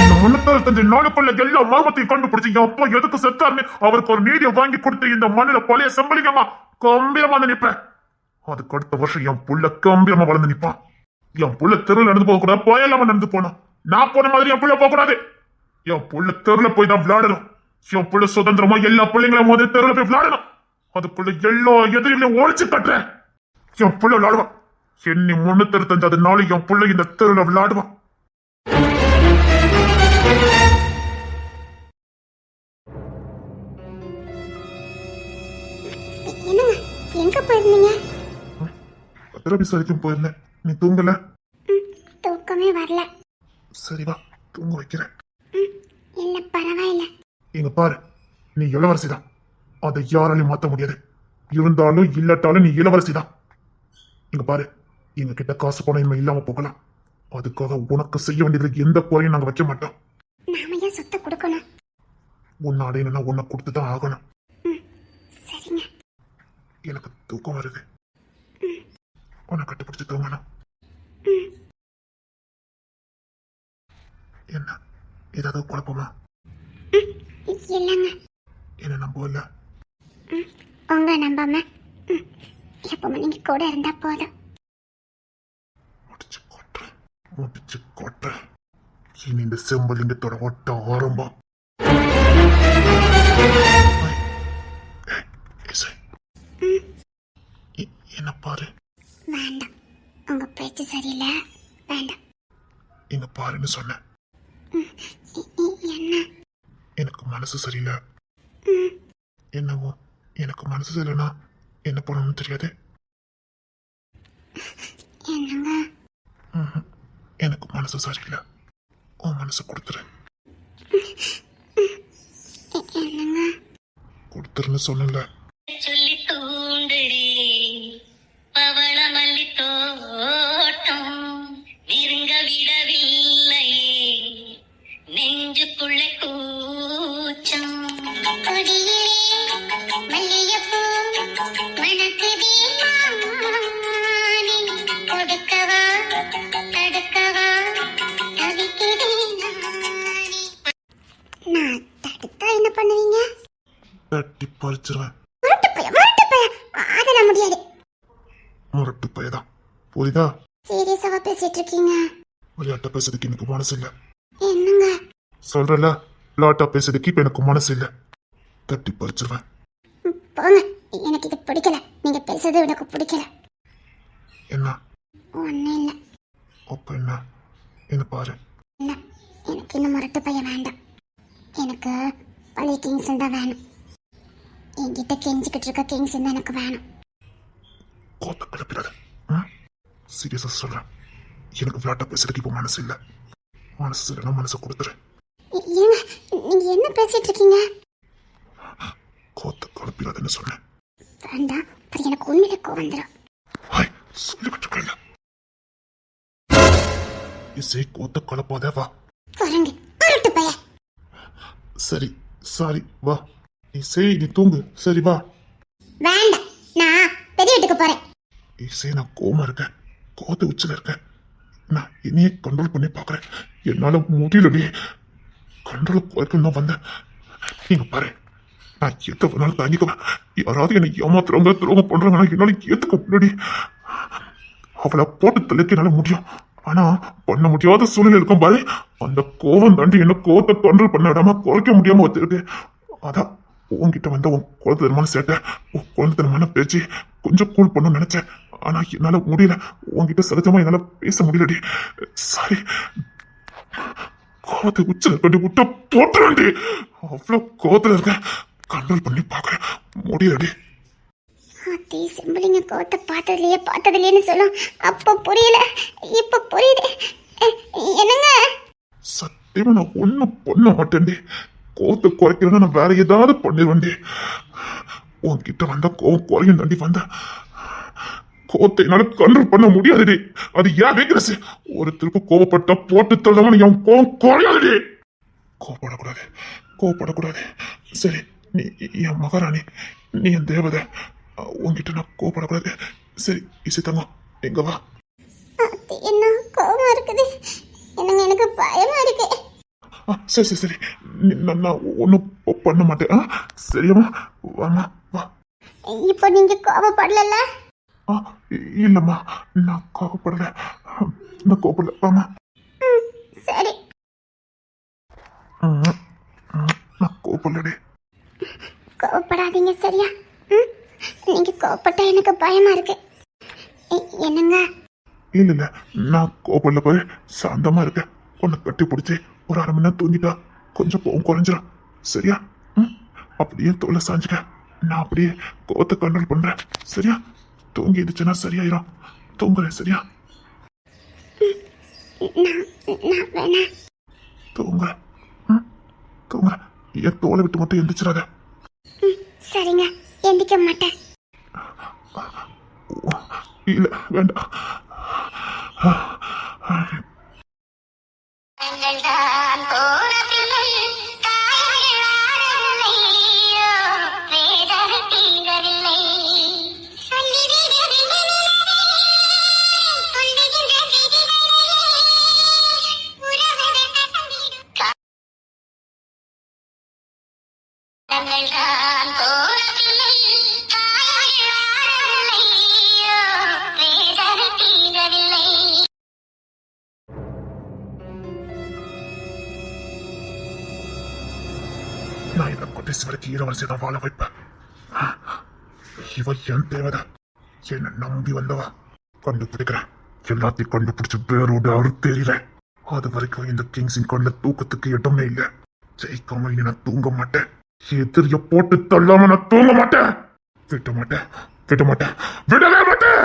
இந்த 365 நாளுக்குள்ள எல்லா மர்மத்தையும் கண்டுபிடிச்சு என் அப்பா எதுக்கு செத்தாருன்னு அவருக்கு ஒரு நீதியை வாங்கி கொடுத்து இந்த மண்ணில பழைய சம்பளிங்கமா கம்பீரமா நிற்பேன். அதுக்கு அடுத்த வருஷம் என் புள்ள கம்பீரமா வளர்ந்து நிப்பான். என் புள்ள தெருவில் நடந்து போக கூடாது, போயலாம நடந்து போனோம். நான் போன மாதிரி என் புள்ள போக கூடாது. என் புள்ள தெருல போய் தான் விளையாடணும். என் புள்ள சுதந்திரமா எல்லா பிள்ளைங்களும் போது தெருல போய் விளையாடணும். அதுக்குள்ள எல்லா எதிரிகளையும் ஒழிச்சு கட்டுறேன். என் புள்ள விளையாடுவான். எண்ணி 365 நாள் என் புள்ள இந்த தெருல விளையாடுவான். எங்க போயிருந்தீங்க? பத்திரபிஸ் வரைக்கும் போயிருந்தேன். நீ தூங்கல? தூக்கமே வரல. சரி வா, தூங்க வைக்கிறேன். இல்ல பரவாயில்ல. இங்க பாரு, நீ இளவரசி தான். அதை யாராலையும் மாத்த முடியாது. இருந்தாலும் இல்லாட்டாலும் நீ இளவரசி தான். இங்க பாரு, எங்க கிட்ட காசு பணம் இனிமே இல்லாம போகலாம். அதுக்காக உனக்கு செய்ய வேண்டியதுக்கு எந்த குறையும் நாங்க வைக்க மாட்டோம். நாம ஏன் சொத்தை கொடுக்கணும்? உன்னை அடையணும்னா உன்னை கொடுத்துதான் ஆகணும். சரிங்க. எனக்கு தூக்கம் வருது. உன்னை கட்டுப்பிடிச்சு தூங்கணும். என்ன ஏதாவது குழப்பமா? இல்லங்க. என்ன நம்பல? உங்க நம்பாம எப்பவுமே நீங்க கூட இருந்தா போதும். முடிச்சு கொட்டுறேன். இனி இந்த செம்பலிங்கத்தோட ஓட்டம் ஆரம்பம். என்ன பாரு. வேண்டாம், உங்க பேச்சு சரியில்லை. வேண்டாம். இங்க பாருன்னு சொன்னேன். என்ன? எனக்கு மனசு சரியில்லை. என்னவோ எனக்கு மனசு சரியில்லைன்னா என்ன பண்ணணும்னு தெரியாது. என்னங்க? எனக்கு மனசு சரியில்லை. உன் மனசு கொடுத்துரு. என்னங்க? கொடுத்துருன்னு சொன்னல. சொல்லி தூண்டடி பவள மல்லி தோட்டம் நெருங்க விடவில்லையே நெஞ்சுக்குள்ளே கூச்சம். கொடியிலே மல்லிகைப்பூ மணக்குதே மானே, கொடுக்கவா தடுக்கவா தவிக்கிறேன் நானே. நான் தடுத்தா என்ன பண்ணுவீங்க? தட்டி பறிச்சிருவேன். முரட்டு பைய அதெல்லாம் முடியாது. முரட்டு பையதான் புரியுதா? சீரியஸாவா பேசிட்டு இருக்கீங்க? விளையாட்டா பேசுறதுக்கு எனக்கு மனசு இல்ல. என்னங்க? சொல்றல, விளையாட்டா பேசுறதுக்கு இப்ப எனக்கு மனசு இல்ல. தட்டி பறிச்சிருவேன். போங்க, எனக்கு இது பிடிக்கல. நீங்க பேசுறது எனக்கு பிடிக்கல. என்ன? ஒன்னும் இல்ல. அப்ப என்ன? என்ன பாரு. இல்ல, எனக்கு இந்த முரட்டு பையன் வேண்டாம். எனக்கு பழைய கிங்ஸன் தான் வேணும். என்கிட்ட கெஞ்சிக்கிட்டு இருக்க கிங்ஸன் தான் எனக்கு வேணும். கோத்த கிளப்பிடாத. சீரியஸா சொல்றேன், எனக்கு விளையாட்டா பேசுறதுக்கு இப்ப மனசு இல்ல. மனசு இல்லைன்னா மனசை கொடுத்துரு. ஏங்க, நீங்க என்ன பேசிட்டு இருக்கீங்க? கோத்த கிளப்பிடாதுன்னு சொன்னேன். வேண்டாம், அது எனக்கு உண்மையில கோவம் வந்துடும். சொல்லிக்கிட்டு இருக்கேன். இசை கோத்த கலப்பாதே, வா. குரங்கு, முரட்டு பையன். சரி, சாரி, வா. இசை, நீ தூங்கு. சரி, வா. வேண்டாம், நான் பெரிய வீட்டுக்கு போறேன். இசை, நான் கோமா இருக்கேன். கோத்த உச்சில இருக்கேன். நான் என்னையே கண்ட்ரோல் பண்ணி பாக்குறேன். என்னால முடியலடி. கண்ட்ரோல் குறைக்கணும் தான் வந்தேன். நீங்க பாரு, நான் எத்த வேணாலும் தாங்கிக்குவேன். யாராவது என்னை ஏமாத்துறவங்க துரோகம் பண்றாங்கன்னா என்னால ஏத்துக்க முன்னாடி அவளை போட்டு தலைக்க என்னால முடியும். ஆனா பண்ண முடியாத சூழ்நிலை இருக்கும் பாரு. அந்த கோவம் தாண்டி என்ன கோவத்தை கண்ட்ரோல் பண்ண விடாம குறைக்க முடியாம வச்சிருக்கு. அதான் உன்கிட்ட வந்த உன் குழந்தைத்தனமான சேட்டை, உன் குழந்தைத்தனமான பேச்சு கொஞ்சம் கூல் பண்ணணும்னு நினைச்சேன். ஆனா என்னால முடியல. உன்கிட்ட சகஜமா என்னால பேச முடியலடி. சாரி. கோவத்தை உச்சல பண்ணி விட்ட போட்டுறேன்டி. அவ்வளவு கோவத்துல இருக்கேன். கண்ட்ரோல் பண்ணி பாக்குறேன், முடியலடி. அத்தி செம்பிளிங்க கோத்த பார்த்ததுலயேன்னு சொல்லும். அப்ப புரியல, இப்ப புரியுது. என்னங்க? சத்தியமா நான் ஒண்ணும் பண்ண மாட்டேன்டி. கோவத்தை குறைக்கிறேன்னா நான் வேற ஏதாவது பண்ணிடுவேன்டி. உன்கிட்ட வந்த கோவம் குறையும் தாண்டி வந்த கோவத்தை என்னால கண்ட்ரோல் பண்ண முடியாதுடி. அது ஏன் வீக்னஸ். ஒரு திருப்பு கோவப்பட்ட போட்டு தள்ளாம என் கோவம் குறையாதுடி. கோவப்படக்கூடாது, கோவப்படக்கூடாது. சரி, நீ என் மகாராணி, நீ என் தேவதை. உன்கிட்ட நான் கோவப்படக்கூடாது. சரி இசை தங்கம், எங்க வா. அத்தி, என்ன கோவமா இருக்குது? என்னங்க, எனக்கு பயமா இருக்கு. சரி சரி சரி, நான் ஒன்றும் பண்ண மாட்டேன். சரியாமா, வாமா வா. இப்போ நீங்க கோவப்படல? இல்லம்மா, நான் கோவப்படல. நான் கோவப்படல, வாமா. சரி. நான் கோவப்படலடி. கோவப்படாதீங்க, சரியா? நீங்க கோவப்பட்டா எனக்கு பயமா இருக்கு. என்னங்க? இல்ல இல்ல, நான் கோவப்படல பாரு. சாந்தமா இருக்கேன். உன்னை கட்டி பிடிச்சி ஒரு 1/2 மணி நேரம் தூங்கிட்டா கொஞ்சம் கோவம் குறைஞ்சிடும். சரியா? அப்படியே தோலை சாஞ்சுக்க. நான் அப்படியே கோவத்தை கண்ட்ரோல் பண்றேன். சரியா? தூங்கி இருந்துச்சுன்னா சரியாயிரும். தூங்குறேன், சரியா? நான் வேணா. தூங்குறேன், தூங்குறேன். என் தோலை விட்டு மட்டும் எந்திரிச்சிடாத. சரிங்க, எந்திக்க மாட்டேன். இல்ல, வேண்டாம். தங்கள்தான் போன பிள்ளை தாய்கள் ஆடவில்லையோ, வேதனை தீரவில்லை. சொல்லிவிடவில்லை நிலவே, சொல்லுகின்ற செய்திகளே, உறவுகள் கசந்திடும். தங்கள்தான் போன பிள்ளை தாய்கள் ஆடவில்லையோ, வேதனை தீரவில்லை. நான் இந்த கடைசி வரைக்கும் இளவரசியை தான் வாழ வைப்பேன். இவ என் தேவதை. என்னை நம்பி வந்தவா. கண்டுபிடிக்கிறேன். எல்லாத்தையும் கண்டுபிடிச்சு பேரோட அறுத்தேறிறேன். அது வரைக்கும் இந்த கிங்ஸின் கண்ட தூக்கத்துக்கு இடமே இல்லை. ஜெயிக்காம இனி நான் தூங்க மாட்டேன். எதிரிய போட்டு தள்ளாம நான் தூங்க மாட்டேன். விட மாட்டேன், விட மாட்டேன், விடவே மாட்டேன்.